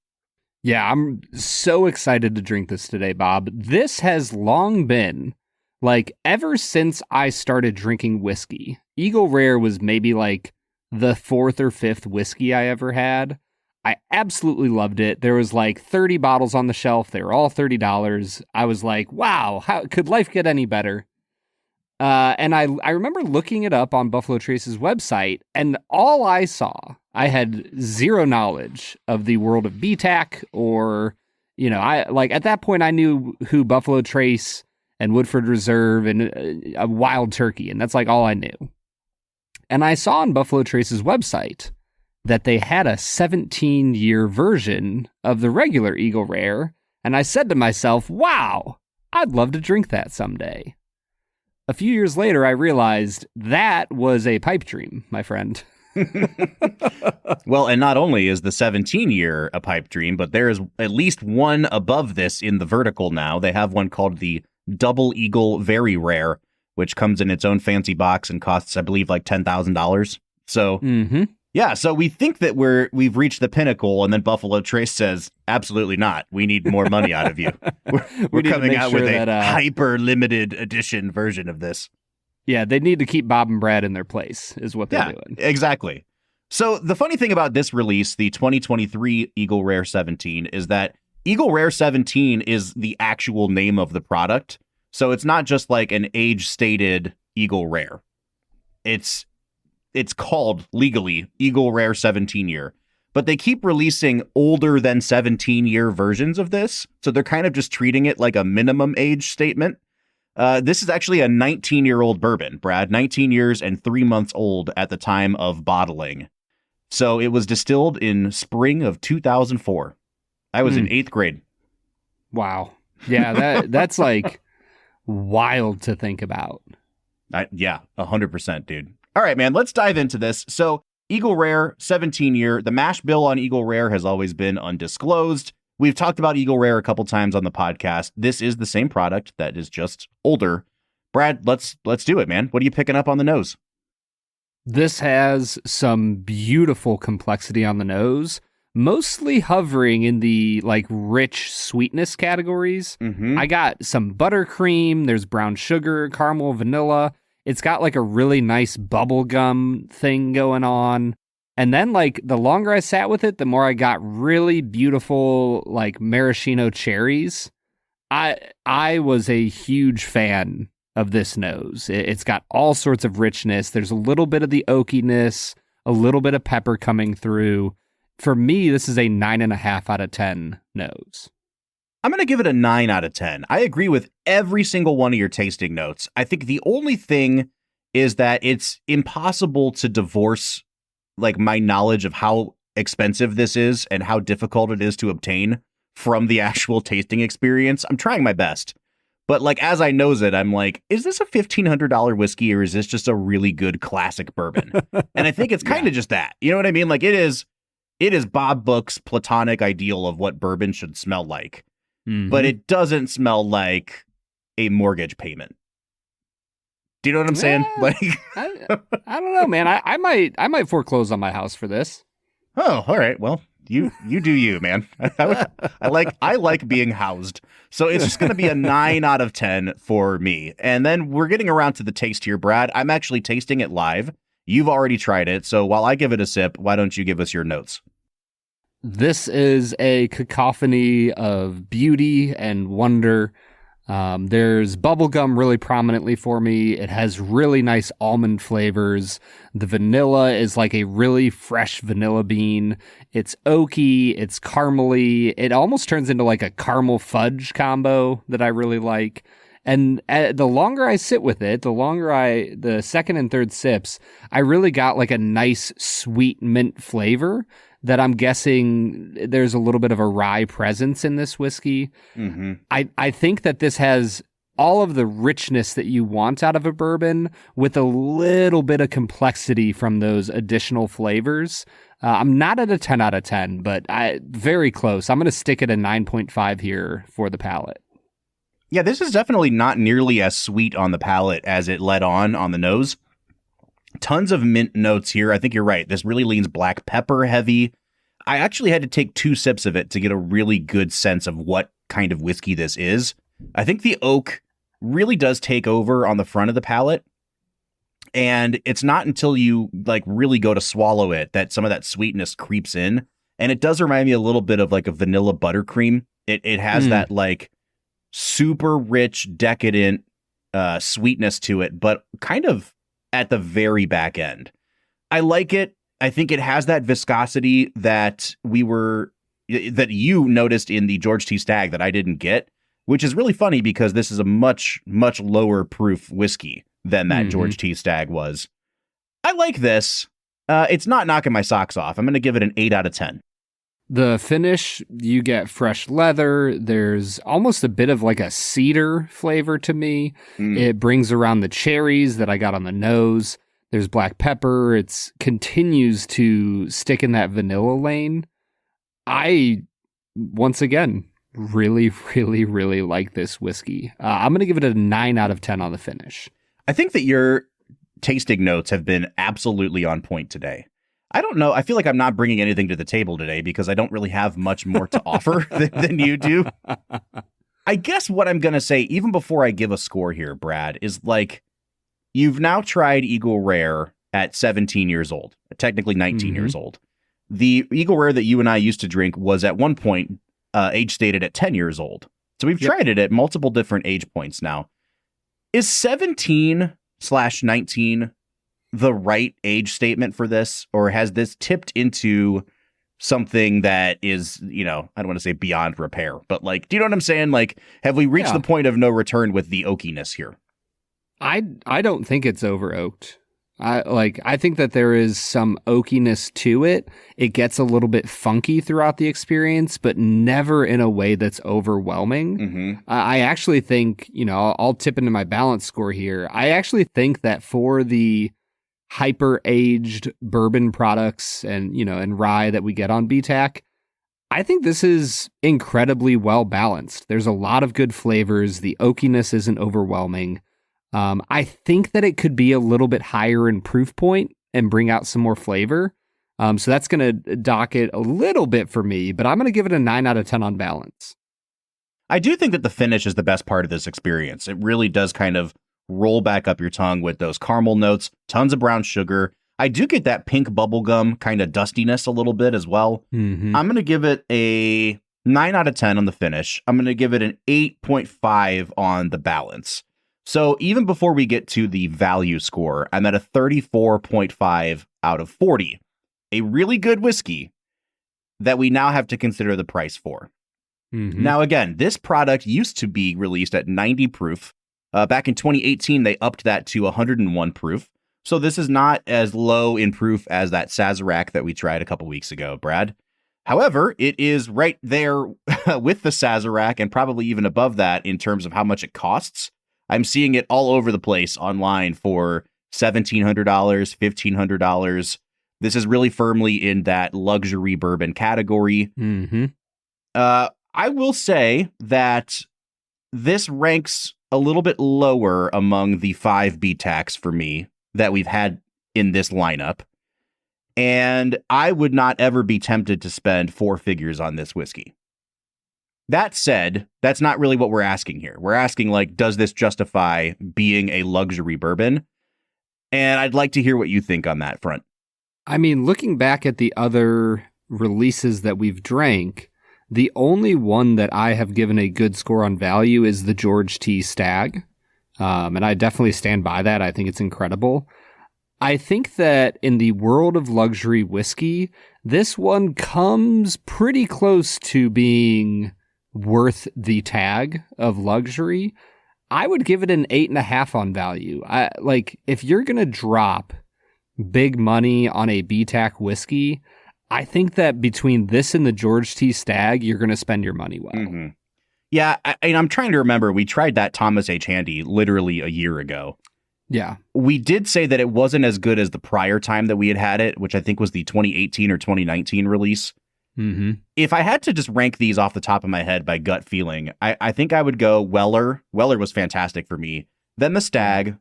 Yeah, I'm so excited to drink this today, Bob. This has long been, ever since I started drinking whiskey, Eagle Rare was maybe the fourth or fifth whiskey I ever had. I absolutely loved it. There was 30 bottles on the shelf. They were all $30. I was like, wow, how could life get any better? And I remember looking it up on Buffalo Trace's website, and all I saw, I had zero knowledge of the world of BTAC or, at that point I knew who Buffalo Trace and Woodford Reserve and a Wild Turkey, and that's all I knew. And I saw on Buffalo Trace's website that they had a 17-year version of the regular Eagle Rare, and I said to myself, wow, I'd love to drink that someday. A few years later, I realized that was a pipe dream, my friend. Well, and not only is the 17-year a pipe dream, but there is at least one above this in the vertical now. They have one called the Double Eagle Very Rare, which comes in its own fancy box and costs, I believe, $10,000. So... Mm-hmm. Yeah, so we think that we've reached the pinnacle, and then Buffalo Trace says, absolutely not. We need more money out of you. We're coming out with a hyper-limited edition version of this. Yeah, they need to keep Bob and Brad in their place, is what they're doing. Exactly. So the funny thing about this release, the 2023 Eagle Rare 17, is that Eagle Rare 17 is the actual name of the product. So it's not just an age-stated Eagle Rare. It's called legally Eagle Rare 17 Year, but they keep releasing older than 17-year versions of this. So they're kind of just treating it like a minimum age statement. This is actually a 19-year-old bourbon, Brad, 19 years and 3 months old at the time of bottling. So it was distilled in spring of 2004. I was in 8th grade. Wow. Yeah, that's wild to think about. Yeah, 100%, dude. All right, man, let's dive into this. So Eagle Rare, 17 year. The mash bill on Eagle Rare has always been undisclosed. We've talked about Eagle Rare a couple times on the podcast. This is the same product that is just older. Brad, let's do it, man. What are you picking up on the nose? This has some beautiful complexity on the nose, mostly hovering in the rich sweetness categories. Mm-hmm. I got some buttercream, there's brown sugar, caramel, vanilla. It's got a really nice bubblegum thing going on. And then the longer I sat with it, the more I got really beautiful maraschino cherries. I was a huge fan of this nose. It's got all sorts of richness. There's a little bit of the oakiness, a little bit of pepper coming through. for me, this is a 9.5 out of 10 nose. I'm going to give it a 9 out of 10. I agree with every single one of your tasting notes. I think the only thing is that it's impossible to divorce like my knowledge of how expensive this is and how difficult it is to obtain from the actual tasting experience. I'm trying my best. But like, as I nose it, I'm like, is this a $1,500 whiskey or is this just a really good classic bourbon? And I think it's kind of just that. You know what I mean? Like, it is Bob Book's platonic ideal of what bourbon should smell like. Mm-hmm. But it doesn't smell like a mortgage payment. Do you know what I'm saying? Like, I don't know, man. I might foreclose on my house for this. Oh, all right. Well, you do you, man. I like being housed. So it's just going to be a 9 out of 10 for me. And then we're getting around to the taste here, Brad. I'm actually tasting it live. You've already tried it. So while I give it a sip, why don't you give us your notes? This is a cacophony of beauty and wonder. There's bubblegum really prominently for me. It has really nice almond flavors. The vanilla is like a really fresh vanilla bean. It's oaky. It's caramely. It almost turns into like a caramel fudge combo that I really like. And the longer I sit with it, the second and third sips, I really got like a nice sweet mint flavor that I'm guessing there's a little bit of a rye presence in this whiskey. Mm-hmm. I think that this has all of the richness that you want out of a bourbon with a little bit of complexity from those additional flavors. I'm not at a 10 out of 10, but very close. I'm going to stick at a 9.5 here for the palate. Yeah, this is definitely not nearly as sweet on the palate as it led on the nose. Tons of mint notes here. I think you're right. This really leans black pepper heavy. I actually had to take 2 sips of it to get a really good sense of what kind of whiskey this is. I think the oak really does take over on the front of the palate. And it's not until you like really go to swallow it that some of that sweetness creeps in. And it does remind me a little bit of like a vanilla buttercream. It has that like super rich, decadent sweetness to it, but kind of at the very back end. I like it. I think it has that viscosity that you noticed in the George T. Stagg that I didn't get, which is really funny because this is a much, much lower proof whiskey than that George T. Stagg was. I like this. It's not knocking my socks off. I'm going to give it an 8 out of 10. The finish, you get fresh leather. There's almost a bit of like a cedar flavor to me. It brings around the cherries that I got on the nose. There's black pepper. It continues to stick in that vanilla lane. I, once again, really, really, really like this whiskey. I'm going to give it a 9 out of 10 on the finish. I think that your tasting notes have been absolutely on point today. I don't know. I feel like I'm not bringing anything to the table today because I don't really have much more to offer than you do. I guess what I'm going to say, even before I give a score here, Brad, is like, you've now tried Eagle Rare at 17 years old, technically 19 years old. The Eagle Rare that you and I used to drink was at one point age stated at 10 years old. So we've tried it at multiple different age points now. Is 17/19 the right age statement for this, or has this tipped into something that is, I don't want to say beyond repair, but like, do you know what I'm saying? Like, have we reached the point of no return with the oakiness here? I don't think it's over oaked. I think that there is some oakiness to it. It gets a little bit funky throughout the experience, but never in a way that's overwhelming. I actually think, I'll tip into my balance score here. I actually think that for the hyper-aged bourbon products and rye that we get on BTAC, I think this is incredibly well balanced. There's a lot of good flavors. The oakiness isn't overwhelming. I think that it could be a little bit higher in proof point and bring out some more flavor. So that's going to dock it a little bit for me, but I'm going to give it a 9 out of 10 on balance. I do think that the finish is the best part of this experience. It really does kind of roll back up your tongue with those caramel notes, tons of brown sugar. I do get that pink bubblegum kind of dustiness a little bit as well. I'm going to give it a 9 out of 10 on the finish. I'm going to give it an 8.5 on the balance. So even before we get to the value score, I'm at a 34.5 out of 40. A really good whiskey. that we now have to consider the price for. Mm-hmm. Now, again, this product used to be released at 90 proof. Back in 2018, they upped that to 101 proof. So this is not as low in proof as that Sazerac that we tried a couple weeks ago, Brad. However, it is right there with the Sazerac and probably even above that in terms of how much it costs. I'm seeing it all over the place online for $1,700, $1,500. This is really firmly in that luxury bourbon category. Mm-hmm. I will say that this ranks a little bit lower among the 5 BTACs for me that we've had in this lineup. And I would not ever be tempted to spend 4 figures on this whiskey. That said, that's not really what we're asking here. We're asking, like, does this justify being a luxury bourbon? And I'd like to hear what you think on that front. I mean, looking back at the other releases that we've drank, the only one that I have given a good score on value is the George T. Stag. And I definitely stand by that. I think it's incredible. I think that in the world of luxury whiskey, this one comes pretty close to being worth the tag of luxury. I would give it an 8.5 on value. If you're going to drop big money on a BTAC whiskey, I think that between this and the George T. Stag, you're going to spend your money well. Mm-hmm. Yeah, I'm trying to remember. We tried that Thomas H. Handy literally a year ago. Yeah. We did say that it wasn't as good as the prior time that we had it, which I think was the 2018 or 2019 release. Mm-hmm. If I had to just rank these off the top of my head by gut feeling, I think I would go Weller. Weller was fantastic for me. Then the Stag.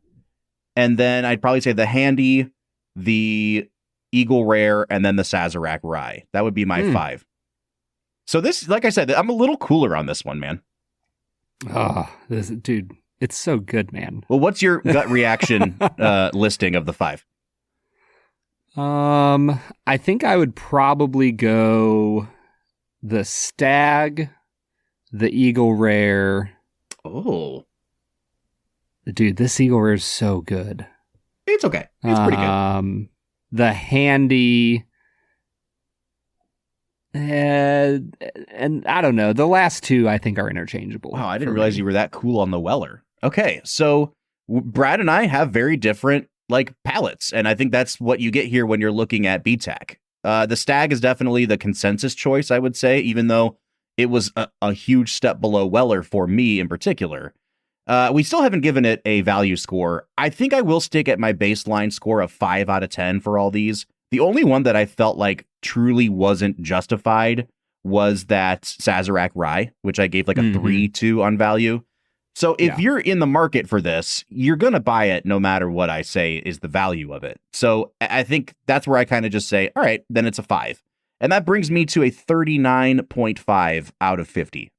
And then I'd probably say the Handy, the Eagle Rare, and then the Sazerac Rye. That would be my 5. So this, like I said, I'm a little cooler on this one, man. Dude, it's so good, man. Well, what's your gut reaction listing of the 5? I think I would probably go the Stag, the Eagle Rare. Oh. Dude, this Eagle Rare is so good. It's okay. It's pretty good. The Handy, and I don't know. The last 2 I think are interchangeable. Wow, I didn't realize you were that cool on the Weller. Okay, so Brad and I have very different palates, and I think that's what you get here when you're looking at BTAC. The Stag is definitely the consensus choice, I would say, even though it was a huge step below Weller for me in particular. We still haven't given it a value score. I think I will stick at my baseline score of 5 out of 10 for all these. The only one that I felt like truly wasn't justified was that Sazerac Rye, which I gave a 3 to on value. So if you're in the market for this, you're going to buy it no matter what I say is the value of it. So I think that's where I kind of just say, all right, then it's a 5. And that brings me to a 39.5 out of 50.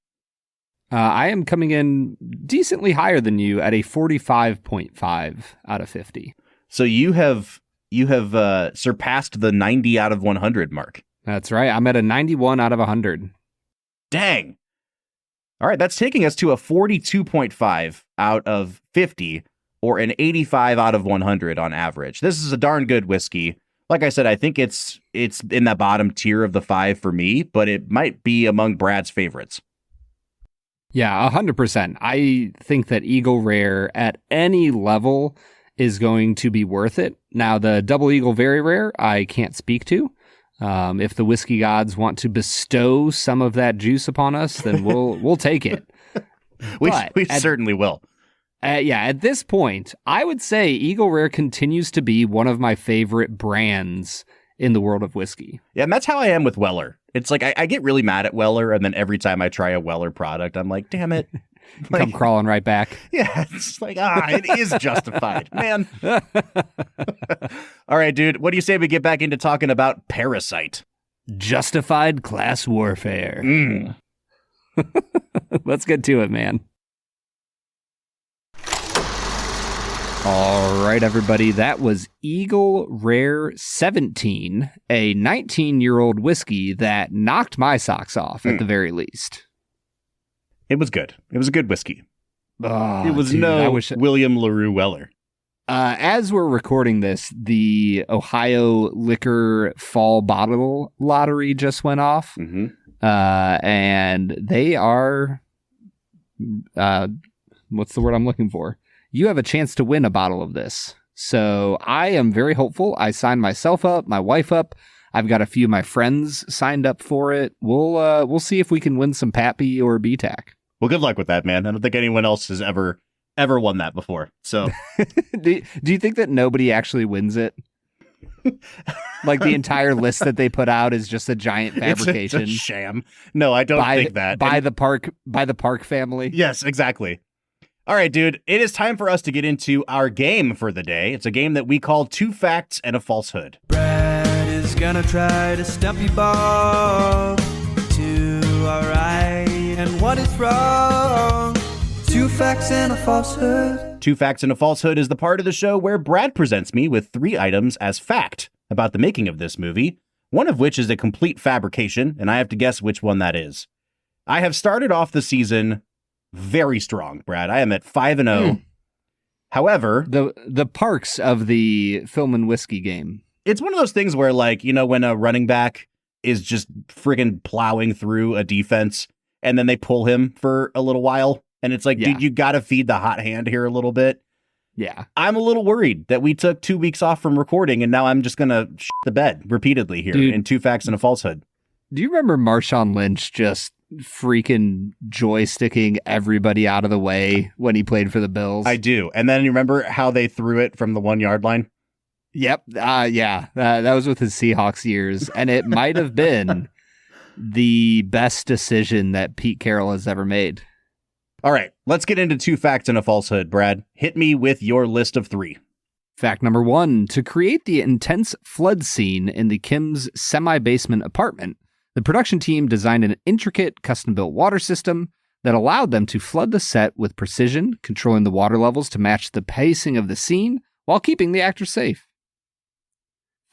I am coming in decently higher than you at a 45.5 out of 50. So you have surpassed the 90 out of 100 mark. That's right. I'm at a 91 out of 100. Dang. All right, that's taking us to a 42.5 out of 50, or an 85 out of 100 on average. This is a darn good whiskey. Like I said, I think it's in that bottom tier of the 5 for me, but it might be among Brad's favorites. Yeah, 100%. I think that Eagle Rare at any level is going to be worth it. Now, the Double Eagle Very Rare, I can't speak to. If the whiskey gods want to bestow some of that juice upon us, then we'll take it. we certainly will. At this point, I would say Eagle Rare continues to be one of my favorite brands in the world of whiskey. Yeah, and that's how I am with Weller. It's like I get really mad at Weller, and then every time I try a Weller product, I'm like, damn it. Come crawling right back. Yeah, it's like, it is justified, man. All right, dude, what do you say we get back into talking about Parasite? Justified class warfare. Mm. Let's get to it, man. All right, everybody, that was Eagle Rare 17, a 19-year-old whiskey that knocked my socks off at the very least. It was good. It was a good whiskey. Oh, it was dude, William LaRue Weller. As we're recording this, the Ohio Liquor Fall Bottle Lottery just went off. Mm-hmm. And they are, what's the word I'm looking for? You have a chance to win a bottle of this. So I am very hopeful. I signed myself up, my wife up. I've got a few of my friends signed up for it. We'll see if we can win some Pappy or BTAC. Well, good luck with that, man. I don't think anyone else has ever won that before. So do you think that nobody actually wins it? Like the entire list that they put out is just a giant fabrication. It's a sham. No, I don't think that. By the Park family. Yes, exactly. All right, dude. It is time for us to get into our game for the day. It's a game that we call Two Facts and a Falsehood. Brad is gonna try to stump you both to all right and what is wrong. Two facts and a falsehood. Two Facts and a Falsehood is the part of the show where Brad presents me with 3 items as fact about the making of this movie, one of which is a complete fabrication, and I have to guess which one that is. I have started off the season very strong, Brad. I am at 5-0. However, the Parks of the Film and Whiskey game. It's one of those things where, like, you know, when a running back is just friggin' plowing through a defense and then they pull him for a little while. And it's like, dude, you got to feed the hot hand here a little bit. Yeah. I'm a little worried that we took 2 weeks off from recording and now I'm just going to shit the bed repeatedly here in Two Facts and a Falsehood. Do you remember Marshawn Lynch just freaking joysticking everybody out of the way when he played for the Bills? I do. And then you remember how they threw it from the 1 yard line? Yep. Yeah. That was with his Seahawks years. And it might have been the best decision that Pete Carroll has ever made. All right. Let's get into Two Facts and a Falsehood, Brad. Hit me with your list of 3. Fact number 1. To create the intense flood scene in the Kim's semi-basement apartment, the production team designed an intricate custom-built water system that allowed them to flood the set with precision, controlling the water levels to match the pacing of the scene while keeping the actors safe.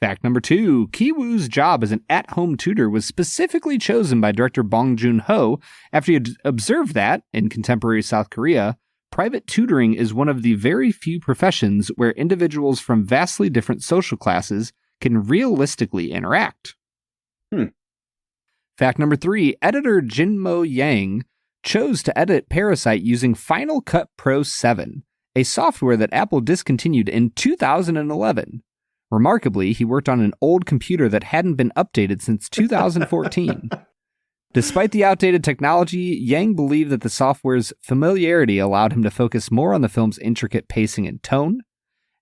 Fact number 2. Ki-woo's job as an at-home tutor was specifically chosen by director Bong Joon-ho after he had observed that, in contemporary South Korea, private tutoring is one of the very few professions where individuals from vastly different social classes can realistically interact. Fact number 3. Editor Jinmo Yang chose to edit Parasite using Final Cut Pro 7, a software that Apple discontinued in 2011. Remarkably, he worked on an old computer that hadn't been updated since 2014. Despite the outdated technology, Yang believed that the software's familiarity allowed him to focus more on the film's intricate pacing and tone,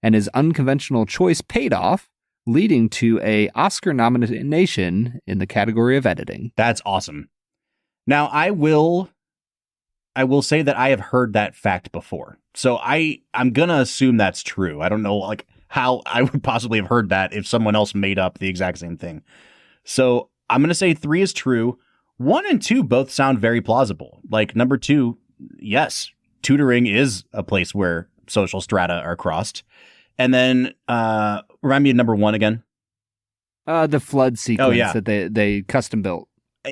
and his unconventional choice paid off, leading to an Oscar nomination in the category of editing. That's awesome. Now, I will say that I have heard that fact before. So I'm going to assume that's true. I don't know, like, how I would possibly have heard that if someone else made up the exact same thing. So I'm going to say 3 is true. 1 and 2 both sound very plausible. Like number 2, yes, tutoring is a place where social strata are crossed. And then remind me of number 1 again. The flood sequence that they custom built.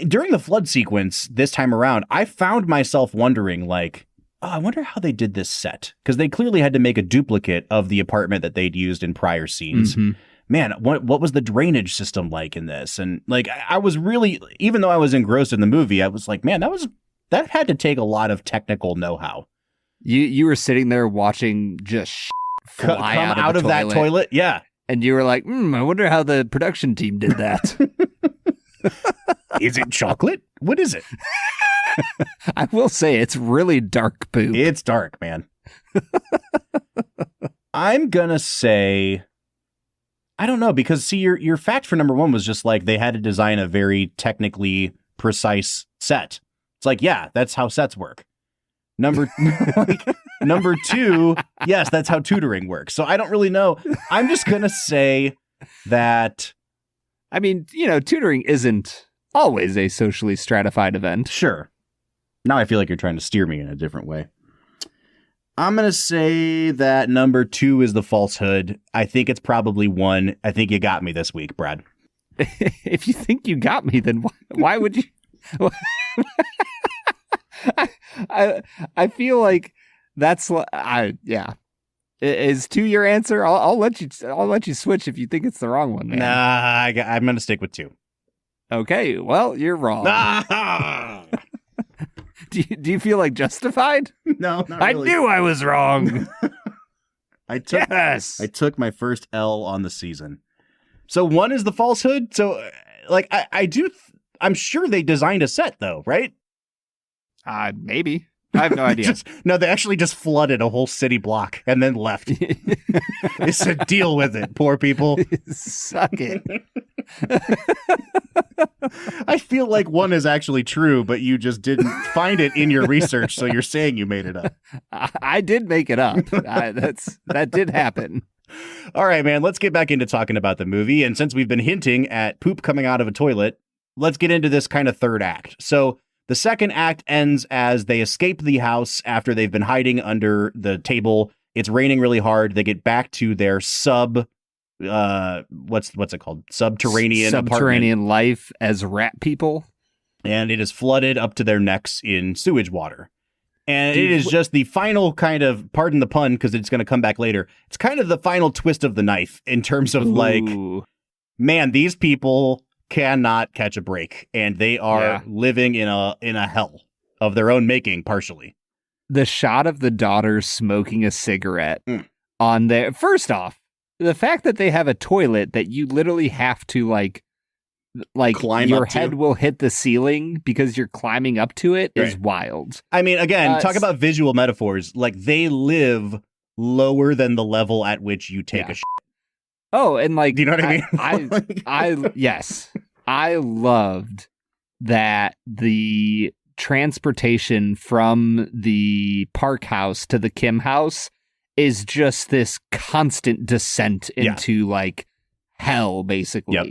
During the flood sequence this time around, I found myself wondering, like, I wonder how they did this set, because they clearly had to make a duplicate of the apartment that they'd used in prior scenes. Mm-hmm. Man, what was the drainage system like in this? And like, I was really, even though I was engrossed in the movie, I was like, man, that had to take a lot of technical know-how. You were sitting there watching just fly come out of that toilet, yeah, and you were like, I wonder how the production team did that. Is it chocolate? What is it? I will say it's really dark poop. It's dark, man. I'm gonna say, I don't know, because see, your fact for number 1 was just like they had to design a very technically precise set. It's like, yeah, that's how sets work. Number 2, yes, that's how tutoring works. So I don't really know. I'm just gonna say that. I mean, tutoring isn't always a socially stratified event. Sure. Now I feel like you're trying to steer me in a different way. I'm going to say that number 2 is the falsehood. I think it's probably 1. I think you got me this week, Brad. If you think you got me, then why would you? I feel like that's, yeah. Is 2 your answer? I'll let you switch if you think it's the wrong one, man. Nah, I'm going to stick with 2. Okay, well, you're wrong. Do you feel like justified? No, not really. I knew I was wrong. I took my first L on the season. So 1 is the Falsehood. So like I'm sure they designed a set though, right? Maybe. I have no idea. No, they actually just flooded a whole city block and then left. They said, deal with it, poor people. Suck it. I feel like 1 is actually true, but you just didn't find it in your research, so you're saying you made it up. I did make it up. That did happen. All right, man, let's get back into talking about the movie. And since we've been hinting at poop coming out of a toilet, let's get into this kind of third act. So the second act ends as they escape the house after they've been hiding under the table. It's raining really hard. They get back to their what's it called? Subterranean apartment. Life as rat people. And it is flooded up to their necks in sewage water. And it is just the final kind of, pardon the pun, because it's going to come back later. It's kind of the final twist of the knife in terms of like, man, these people cannot catch a break, and they are living in a hell of their own making, partially. The shot of the daughter smoking a cigarette on there. First off, the fact that they have a toilet that you literally have to like climb your head will hit the ceiling because you're climbing up to it is wild. I mean, again, talk about visual metaphors. Like, they live lower than the level at which you take a shit. Oh, and like, do you know what I mean? Yes, I loved that the transportation from the Park house to the Kim house is just this constant descent into like hell, basically. Yep.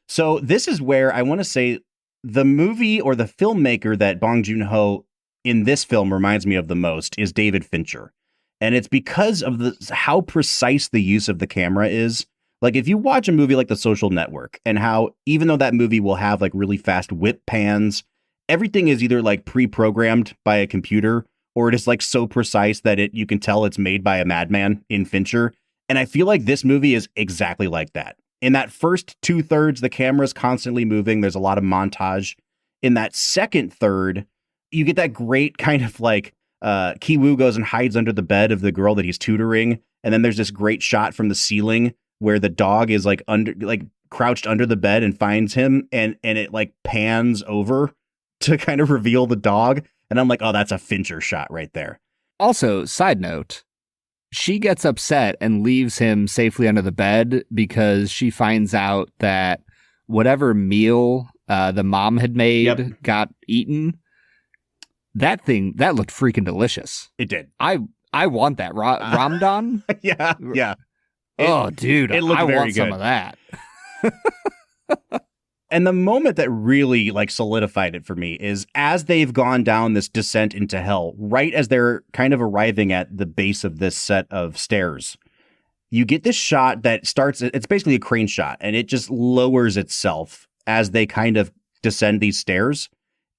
So this is where I want to say the movie or the filmmaker that Bong Joon-ho in this film reminds me of the most is David Fincher. And it's because of how precise the use of the camera is. Like, if you watch a movie like The Social Network, and how even though that movie will have like really fast whip pans, everything is either like pre-programmed by a computer, or it is like so precise that you can tell it's made by a madman in Fincher. And I feel like this movie is exactly like that. In that first 2/3, the camera's constantly moving. There's a lot of montage. In that second third, you get that great kind of like Ki-woo goes and hides under the bed of the girl that he's tutoring. And then there's this great shot from the ceiling where the dog is like crouched under the bed and finds him. And it like pans over to kind of reveal the dog. And I'm like, oh, that's a Fincher shot right there. Also, side note, she gets upset and leaves him safely under the bed because she finds out that whatever meal the mom had made got eaten. That looked freaking delicious. It did. I want that. Ramadan? Yeah. Dude, it looked I very want good. Some of that. And the moment that really like solidified it for me is as they've gone down this descent into hell, right as they're kind of arriving at the base of this set of stairs, you get this shot that starts, it's basically a crane shot, and it just lowers itself as they kind of descend these stairs.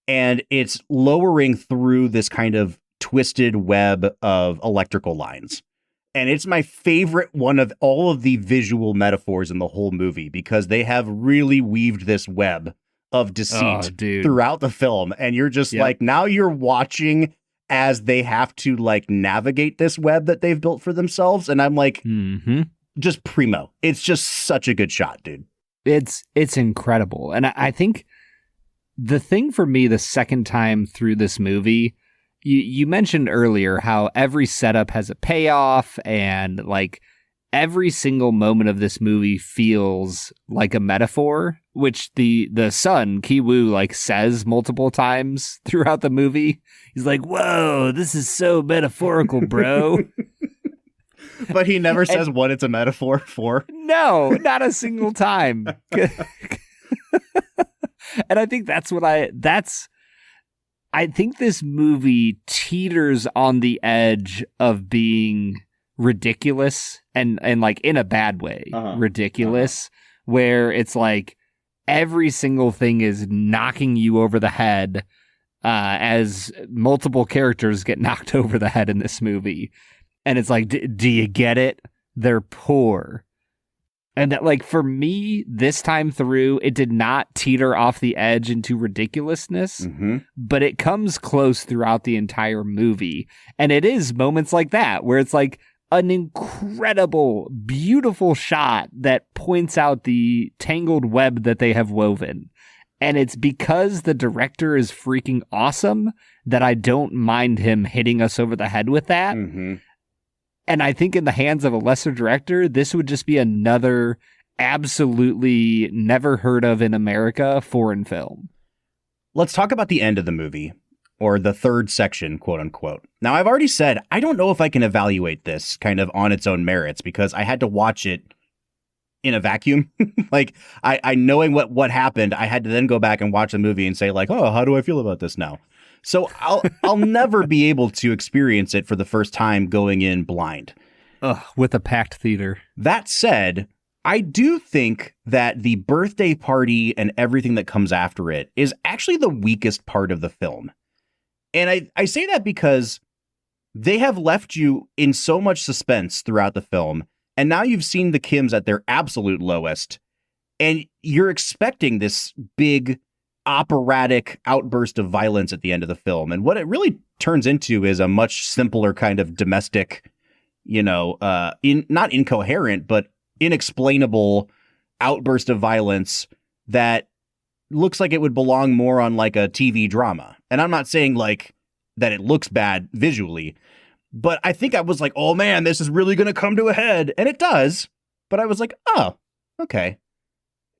And it's lowering through this kind of twisted web of electrical lines. And it's my favorite one of all of the visual metaphors in the whole movie, because they have really weaved this web of deceit throughout the film. And you're just like, now you're watching as they have to like navigate this web that they've built for themselves. And I'm like, just primo. It's just such a good shot, dude. It's incredible. And I think the thing for me the second time through this movie, you mentioned earlier how every setup has a payoff, and like every single moment of this movie feels like a metaphor, which the son, Ki-woo, like says multiple times throughout the movie. He's like, whoa, this is so metaphorical, bro. But he never says what it's a metaphor for. No, not a single time. And I think I think this movie teeters on the edge of being ridiculous and like in a bad way, ridiculous, where it's like every single thing is knocking you over the head as multiple characters get knocked over the head in this movie. And it's like, do you get it? They're poor. And that, like, for me, this time through, it did not teeter off the edge into ridiculousness, but it comes close throughout the entire movie. And it is moments like that where it's like an incredible, beautiful shot that points out the tangled web that they have woven. And it's because the director is freaking awesome that I don't mind him hitting us over the head with that. And I think in the hands of a lesser director, this would just be another absolutely never heard of in America foreign film. Let's talk about the end of the movie, or the third section, quote unquote. Now, I've already said, I don't know if I can evaluate this kind of on its own merits because I had to watch it in a vacuum. Like, I knowing what happened, I had to then go back and watch the movie and say, like, oh, how do I feel about this now? So I'll never be able to experience it for the first time going in blind. With a packed theater. That said, I do think that the birthday party and everything that comes after it is actually the weakest part of the film. And I say that because they have left you in so much suspense throughout the film. And now you've seen the Kims at their absolute lowest. And you're expecting this big operatic outburst of violence at the end of the film. And what it really turns into is a much simpler kind of domestic, not incoherent, but inexplainable outburst of violence that looks like it would belong more on like a TV drama. And I'm not saying like that it looks bad visually, but I think I was like, oh man, this is really going to come to a head. And it does. But I was like, oh, okay.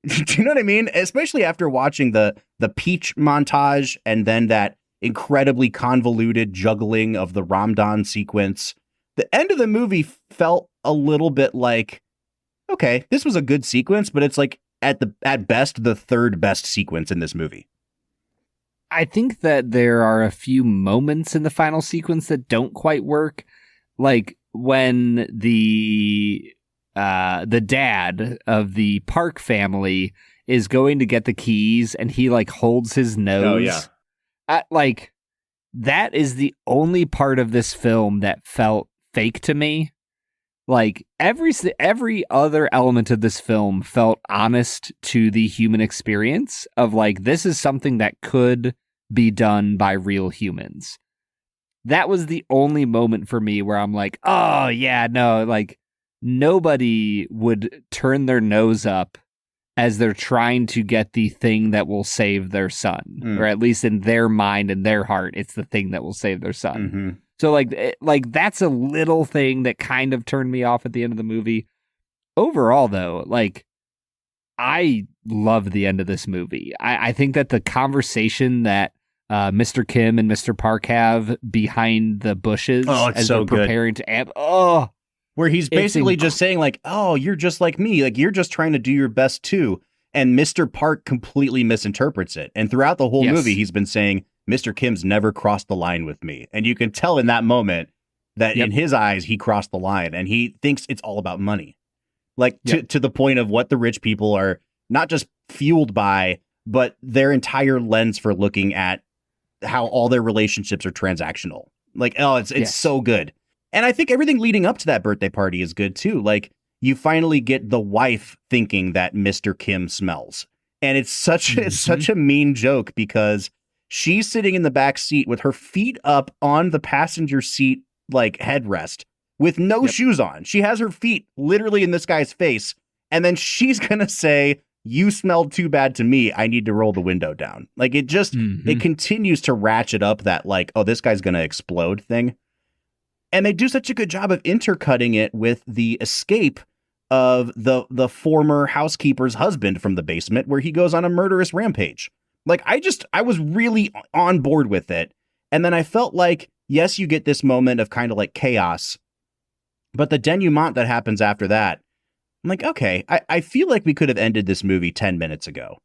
Do you know what I mean? Especially after watching the peach montage and then that incredibly convoluted juggling of the Ramadan sequence. The end of the movie felt a little bit like, okay, this was a good sequence, but it's like at best the third best sequence in this movie. I think that there are a few moments in the final sequence that don't quite work. Like when the dad of the Park family is going to get the keys and he like holds his nose. Oh, yeah. Like that is the only part of this film that felt fake to me. Like every other element of this film felt honest to the human experience of like, this is something that could be done by real humans. That was the only moment for me where I'm like, oh yeah, no, like, nobody would turn their nose up as they're trying to get the thing that will save their son, or at least in their mind and their heart, it's the thing that will save their son. So like that's a little thing that kind of turned me off at the end of the movie. Overall, though, like I love the end of this movie. I think that the conversation that Mr. Kim and Mr. Park have behind the bushes as so they're preparing to where he's basically just saying like, oh, you're just like me. Like, you're just trying to do your best too. And Mr. Park completely misinterprets it. And throughout the whole movie, he's been saying, Mr. Kim's never crossed the line with me. And you can tell in that moment that in his eyes, he crossed the line and he thinks it's all about money. Like to the point of what the rich people are not just fueled by, but their entire lens for looking at how all their relationships are transactional. Like, oh, it's so good. And I think everything leading up to that birthday party is good too. Like, you finally get the wife thinking that Mr. Kim smells. And it's such a mean joke because she's sitting in the back seat with her feet up on the passenger seat, like headrest with no shoes on. She has her feet literally in this guy's face. And then she's going to say, you smelled too bad to me. I need to roll the window down. Like it just, it continues to ratchet up that like, oh, this guy's going to explode thing. And they do such a good job of intercutting it with the escape of the former housekeeper's husband from the basement where he goes on a murderous rampage. Like I was really on board with it. And then I felt like, yes, you get this moment of kind of like chaos, but the denouement that happens after that, I'm like, okay, I feel like we could have ended this movie 10 minutes ago.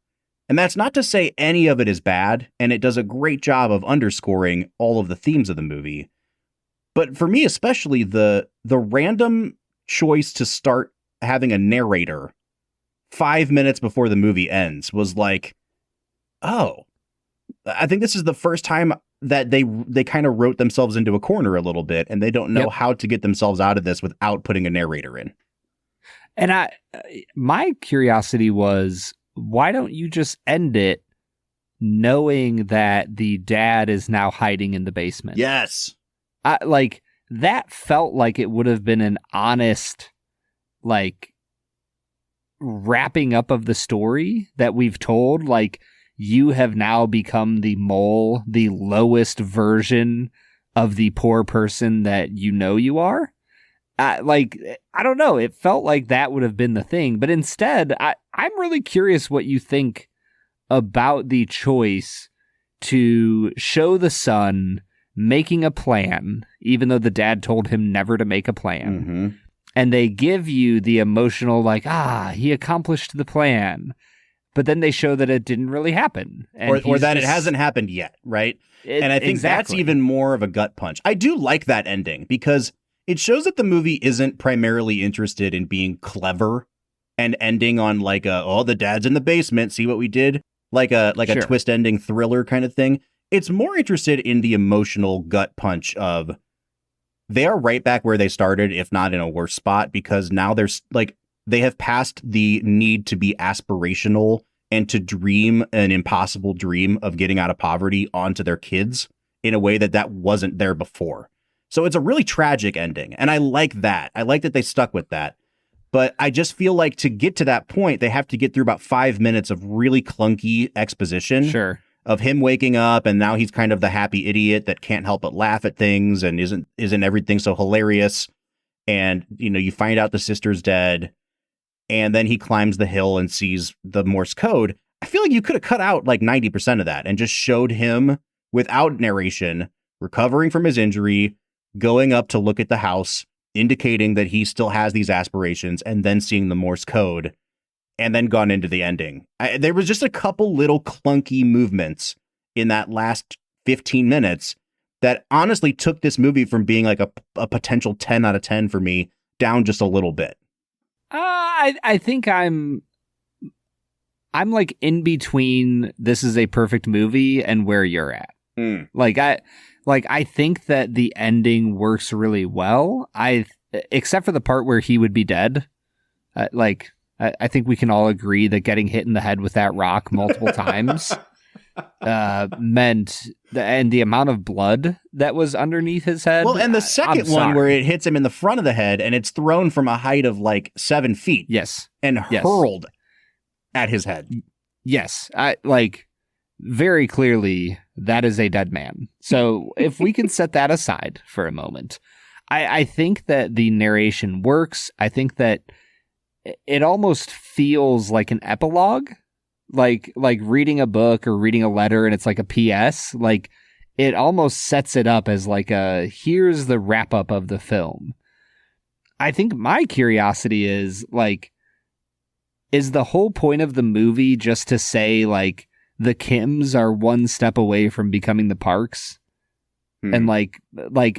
And that's not to say any of it is bad. And it does a great job of underscoring all of the themes of the movie. But for me, especially the random choice to start having a narrator 5 minutes before the movie ends was like, oh, I think this is the first time that they kind of wrote themselves into a corner a little bit, and they don't know how to get themselves out of this without putting a narrator in. And my curiosity was, why don't you just end it knowing that the dad is now hiding in the basement? Yes. Like, that felt like it would have been an honest, like, wrapping up of the story that we've told. Like, you have now become the mole, the lowest version of the poor person that you know you are. Like, I don't know. It felt like that would have been the thing. But instead, I'm really curious what you think about the choice to show the son making a plan, even though the dad told him never to make a plan. Mm-hmm. And they give you the emotional, like, he accomplished the plan. But then they show that it didn't really happen. And or that it hasn't happened yet, right? And I think that's even more of a gut punch. I do like that ending because it shows that the movie isn't primarily interested in being clever and ending on like the dad's in the basement, see what we did? Like a twist ending thriller kind of thing. It's more interested in the emotional gut punch of they are right back where they started, if not in a worse spot, because now there's like they have passed the need to be aspirational and to dream an impossible dream of getting out of poverty onto their kids in a way that wasn't there before. So it's a really tragic ending. And I like that. I like that they stuck with that. But I just feel like to get to that point, they have to get through about 5 minutes of really clunky exposition. Sure. Of him waking up and now he's kind of the happy idiot that can't help but laugh at things and isn't everything so hilarious. And, you find out the sister's dead and then he climbs the hill and sees the Morse code. I feel like you could have cut out like 90% of that and just showed him without narration, recovering from his injury, going up to look at the house, indicating that he still has these aspirations, and then seeing the Morse code, and then gone into the ending. There was just a couple little clunky movements in that last 15 minutes that honestly took this movie from being like a potential 10 out of 10 for me down just a little bit. I think I'm like in between this is a perfect movie and where you're at. I think that the ending works really well. Except for the part where he would be dead. I think we can all agree that getting hit in the head with that rock multiple times meant and the amount of blood that was underneath his head. Well, and the second one where it hits him in the front of the head and it's thrown from a height of like 7 feet. Yes. And hurled at his head. Yes. Very clearly that is a dead man. So if we can set that aside for a moment, I think that the narration works. I think that it almost feels like an epilogue, like reading a book or reading a letter and it's like a PS. Like it almost sets it up as like here's the wrap up of the film. I think my curiosity is like, is the whole point of the movie just to say like the Kims are one step away from becoming the Parks? And like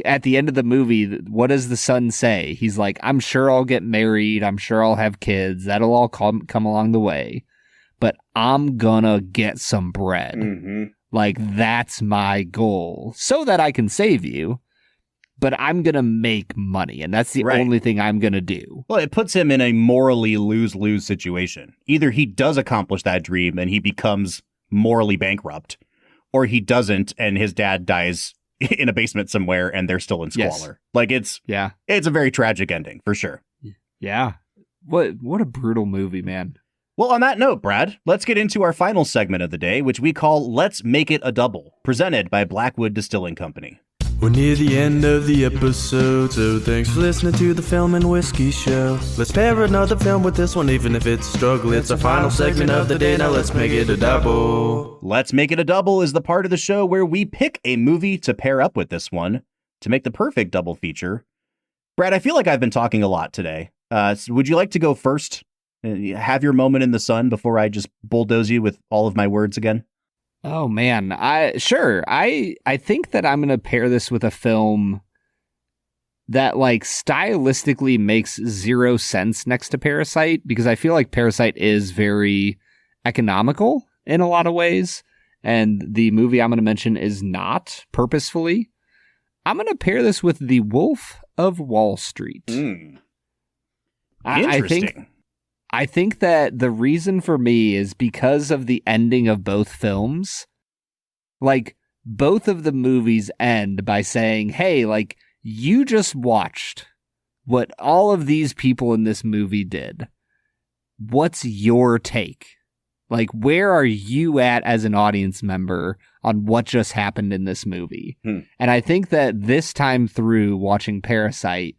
at the end of the movie, what does the son say? He's like, I'm sure I'll get married. I'm sure I'll have kids. That'll all come along the way. But I'm gonna get some bread. Mm-hmm. Like, that's my goal so that I can save you. But I'm going to make money. And that's the only thing I'm going to do. Well, it puts him in a morally lose-lose situation. Either he does accomplish that dream and he becomes morally bankrupt, or he doesn't and his dad dies in a basement somewhere and they're still in squalor. Yes. Like it's a very tragic ending for sure. Yeah. What a brutal movie, man. Well, on that note, Brad, let's get into our final segment of the day, which we call Let's Make It a Double, presented by Blackwood Distilling Company. We're near the end of the episode, so thanks for listening to the Film and Whiskey Show. Let's pair another film with this one, even if it's a struggle. It's our final segment of the day, now let's make it a double. Let's Make It a Double is the part of the show where we pick a movie to pair up with this one to make the perfect double feature. Brad, I feel like I've been talking a lot today. So would you like to go first? Have your moment in the sun before I just bulldoze you with all of my words again? Oh man, I think that I'm going to pair this with a film that like stylistically makes zero sense next to Parasite, because I feel like Parasite is very economical in a lot of ways. and the movie I'm going to mention is not purposefully. I'm going to pair this with The Wolf of Wall Street. Interesting. I think that the reason for me is because of the ending of both films. Like, both of the movies end by saying, hey, like, you just watched what all of these people in this movie did. What's your take? Like, where are you at as an audience member on what just happened in this movie? And I think that this time through watching Parasite,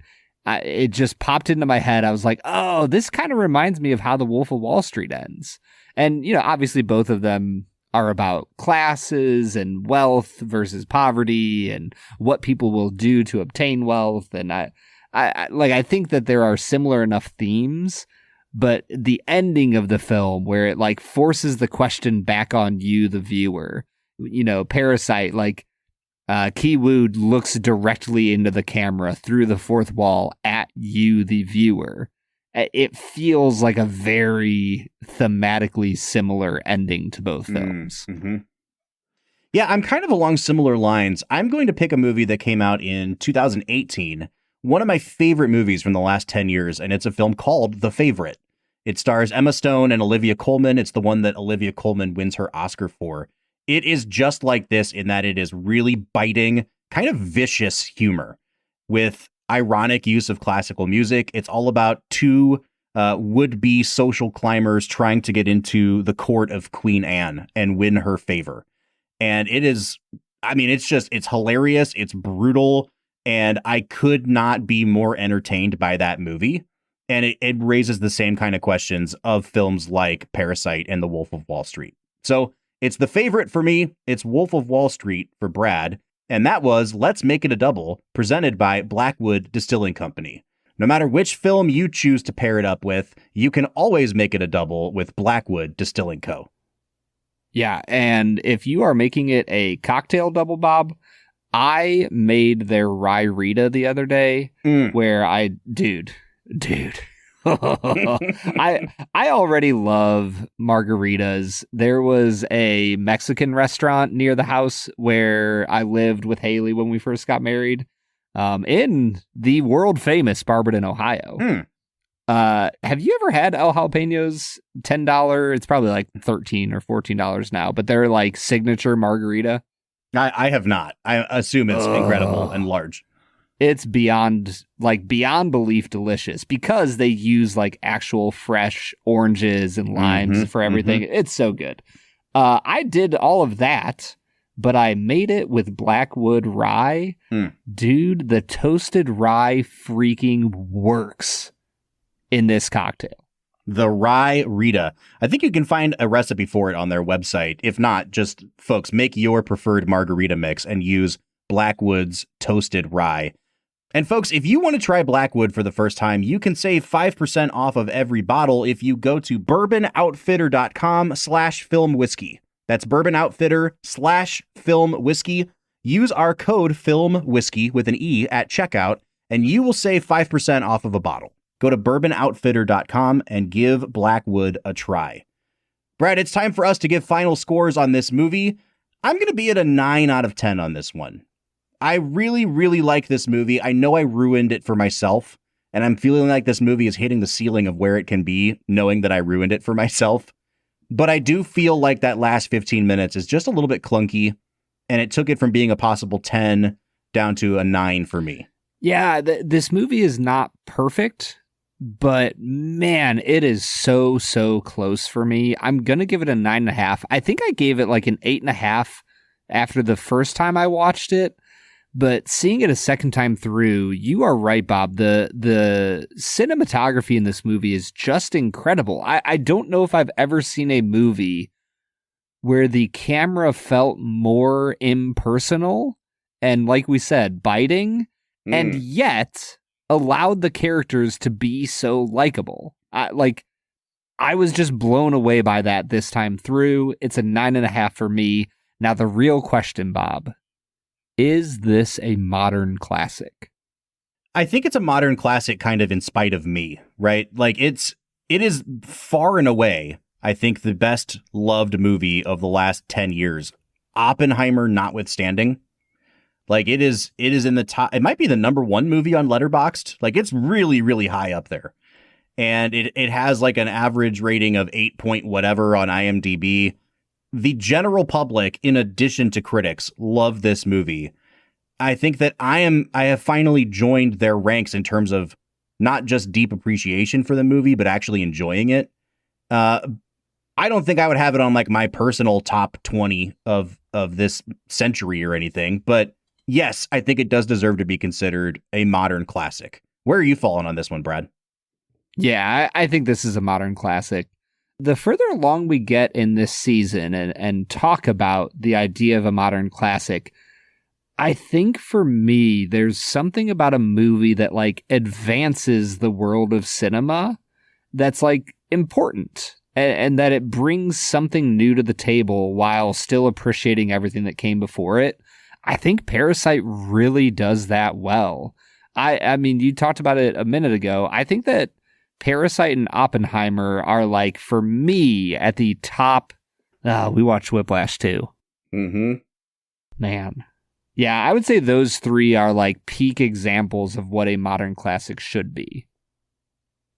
it just popped into my head. I was like, oh, this kind of reminds me of how The Wolf of Wall Street ends. And, you know, obviously both of them are about classes and wealth versus poverty and what people will do to obtain wealth. And I think that there are similar enough themes, but the ending of the film where it like forces the question back on you, the viewer, you know, Parasite, like Ki-woo looks directly into the camera through the fourth wall at you, the viewer. It feels like a very thematically similar ending to both films. Yeah, I'm kind of along similar lines. I'm going to pick a movie that came out in 2018, one of my favorite movies from the last 10 years, and it's a film called The Favorite. It stars Emma Stone and Olivia Colman. It's the one that Olivia Colman wins her Oscar for. It is just like this in that it is really biting, kind of vicious humor with ironic use of classical music. It's all about two would-be social climbers trying to get into the court of Queen Anne and win her favor. And it is, I mean, it's hilarious. It's brutal. And I could not be more entertained by that movie. And it raises the same kind of questions of films like Parasite and The Wolf of Wall Street. So it's The Favorite for me. It's Wolf of Wall Street for Brad. And that was Let's Make It a Double, presented by Blackwood Distilling Company. No matter which film you choose to pair it up with, you can always make it a double with Blackwood Distilling Co. Yeah, and if you are making it a cocktail double, Bob, I made their Rye Rita the other day where dude. I already love margaritas. There was a Mexican restaurant near the house where I lived with Haley when we first got married, in the world famous Barberton, Ohio. Have you ever had El Jalapeño's $10? It's probably like $13 or $14 now, but they're like signature margarita. I have not. I assume it's incredible and large. It's beyond belief delicious because they use like actual fresh oranges and limes for everything. It's so good. I did all of that, but I made it with Blackwood rye. Dude, the toasted rye freaking works in this cocktail. The Rye Rita. I think you can find a recipe for it on their website. If not, just folks, make your preferred margarita mix and use Blackwood's toasted rye. And folks, if you want to try Blackwood for the first time, you can save 5% off of every bottle if you go to bourbonoutfitter.com/filmwhiskey. That's bourbonoutfitter/filmwhiskey. Use our code FILMWHISKEY with an E at checkout, and you will save 5% off of a bottle. Go to bourbonoutfitter.com and give Blackwood a try. Brad, it's time for us to give final scores on this movie. I'm going to be at a 9 out of 10 on this one. I really, really like this movie. I know I ruined it for myself, and I'm feeling like this movie is hitting the ceiling of where it can be, knowing that I ruined it for myself. But I do feel like that last 15 minutes is just a little bit clunky, and it took it from being a possible 10 down to a 9 for me. Yeah, this movie is not perfect, but man, it is so, so close for me. I'm going to give it a 9.5. I think I gave it like an 8.5 after the first time I watched it. But seeing it a second time through, you are right, Bob. The cinematography in this movie is just incredible. I don't know if I've ever seen a movie where the camera felt more impersonal and, like we said, biting, and yet allowed the characters to be so likable. I was just blown away by that this time through. It's a 9.5 for me. Now, the real question, Bob. Is this a modern classic? I think it's a modern classic kind of in spite of me, right? Like it is far and away, I think the best loved movie of the last 10 years, Oppenheimer notwithstanding. Like it is in the top. It might be the number one movie on Letterboxd. Like it's really, really high up there. And it has like an average rating of 8 point whatever on IMDb. The general public, in addition to critics, love this movie. I think that I have finally joined their ranks in terms of not just deep appreciation for the movie, but actually enjoying it. I don't think I would have it on like my personal top 20 of this century or anything, but yes, I think it does deserve to be considered a modern classic. Where are you falling on this one, Brad? Yeah, I think this is a modern classic. The further along we get in this season and talk about the idea of a modern classic, I think for me, there's something about a movie that like advances the world of cinema that's like important and that it brings something new to the table while still appreciating everything that came before it. I think Parasite really does that well. I mean, you talked about it a minute ago. I think that Parasite and Oppenheimer are like, for me, at the top. We watched Whiplash too. Mm-hmm. Man. Yeah, I would say those three are like peak examples of what a modern classic should be.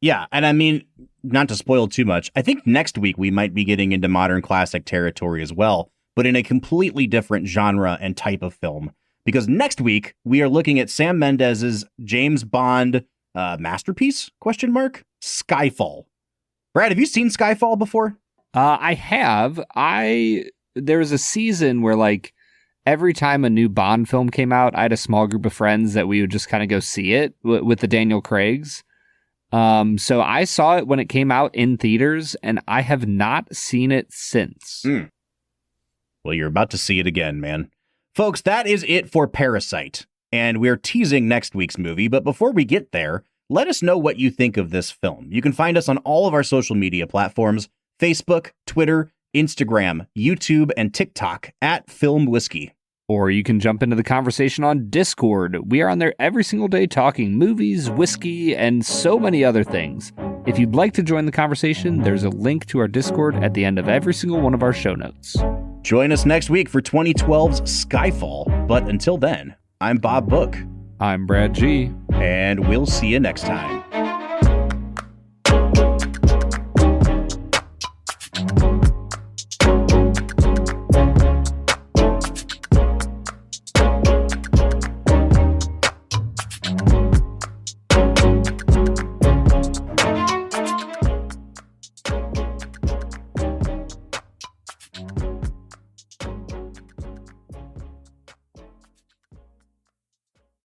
Yeah, and I mean, not to spoil too much, I think next week we might be getting into modern classic territory as well, but in a completely different genre and type of film. Because next week we are looking at Sam Mendes's James Bond masterpiece, ? Skyfall. Brad, have you seen Skyfall before? I have. There was a season where like every time a new Bond film came out, I had a small group of friends that we would just kind of go see it with the Daniel Craigs. So I saw it when it came out in theaters, and I have not seen it since. Well, you're about to see it again, man. Folks, that is it for Parasite. And we're teasing next week's movie, but before we get there, let us know what you think of this film. You can find us on all of our social media platforms, Facebook, Twitter, Instagram, YouTube, and TikTok at Film Whiskey. Or you can jump into the conversation on Discord. We are on there every single day talking movies, whiskey, and so many other things. If you'd like to join the conversation, there's a link to our Discord at the end of every single one of our show notes. Join us next week for 2012's Skyfall. But until then, I'm Bob Book. I'm Brad G. And we'll see you next time.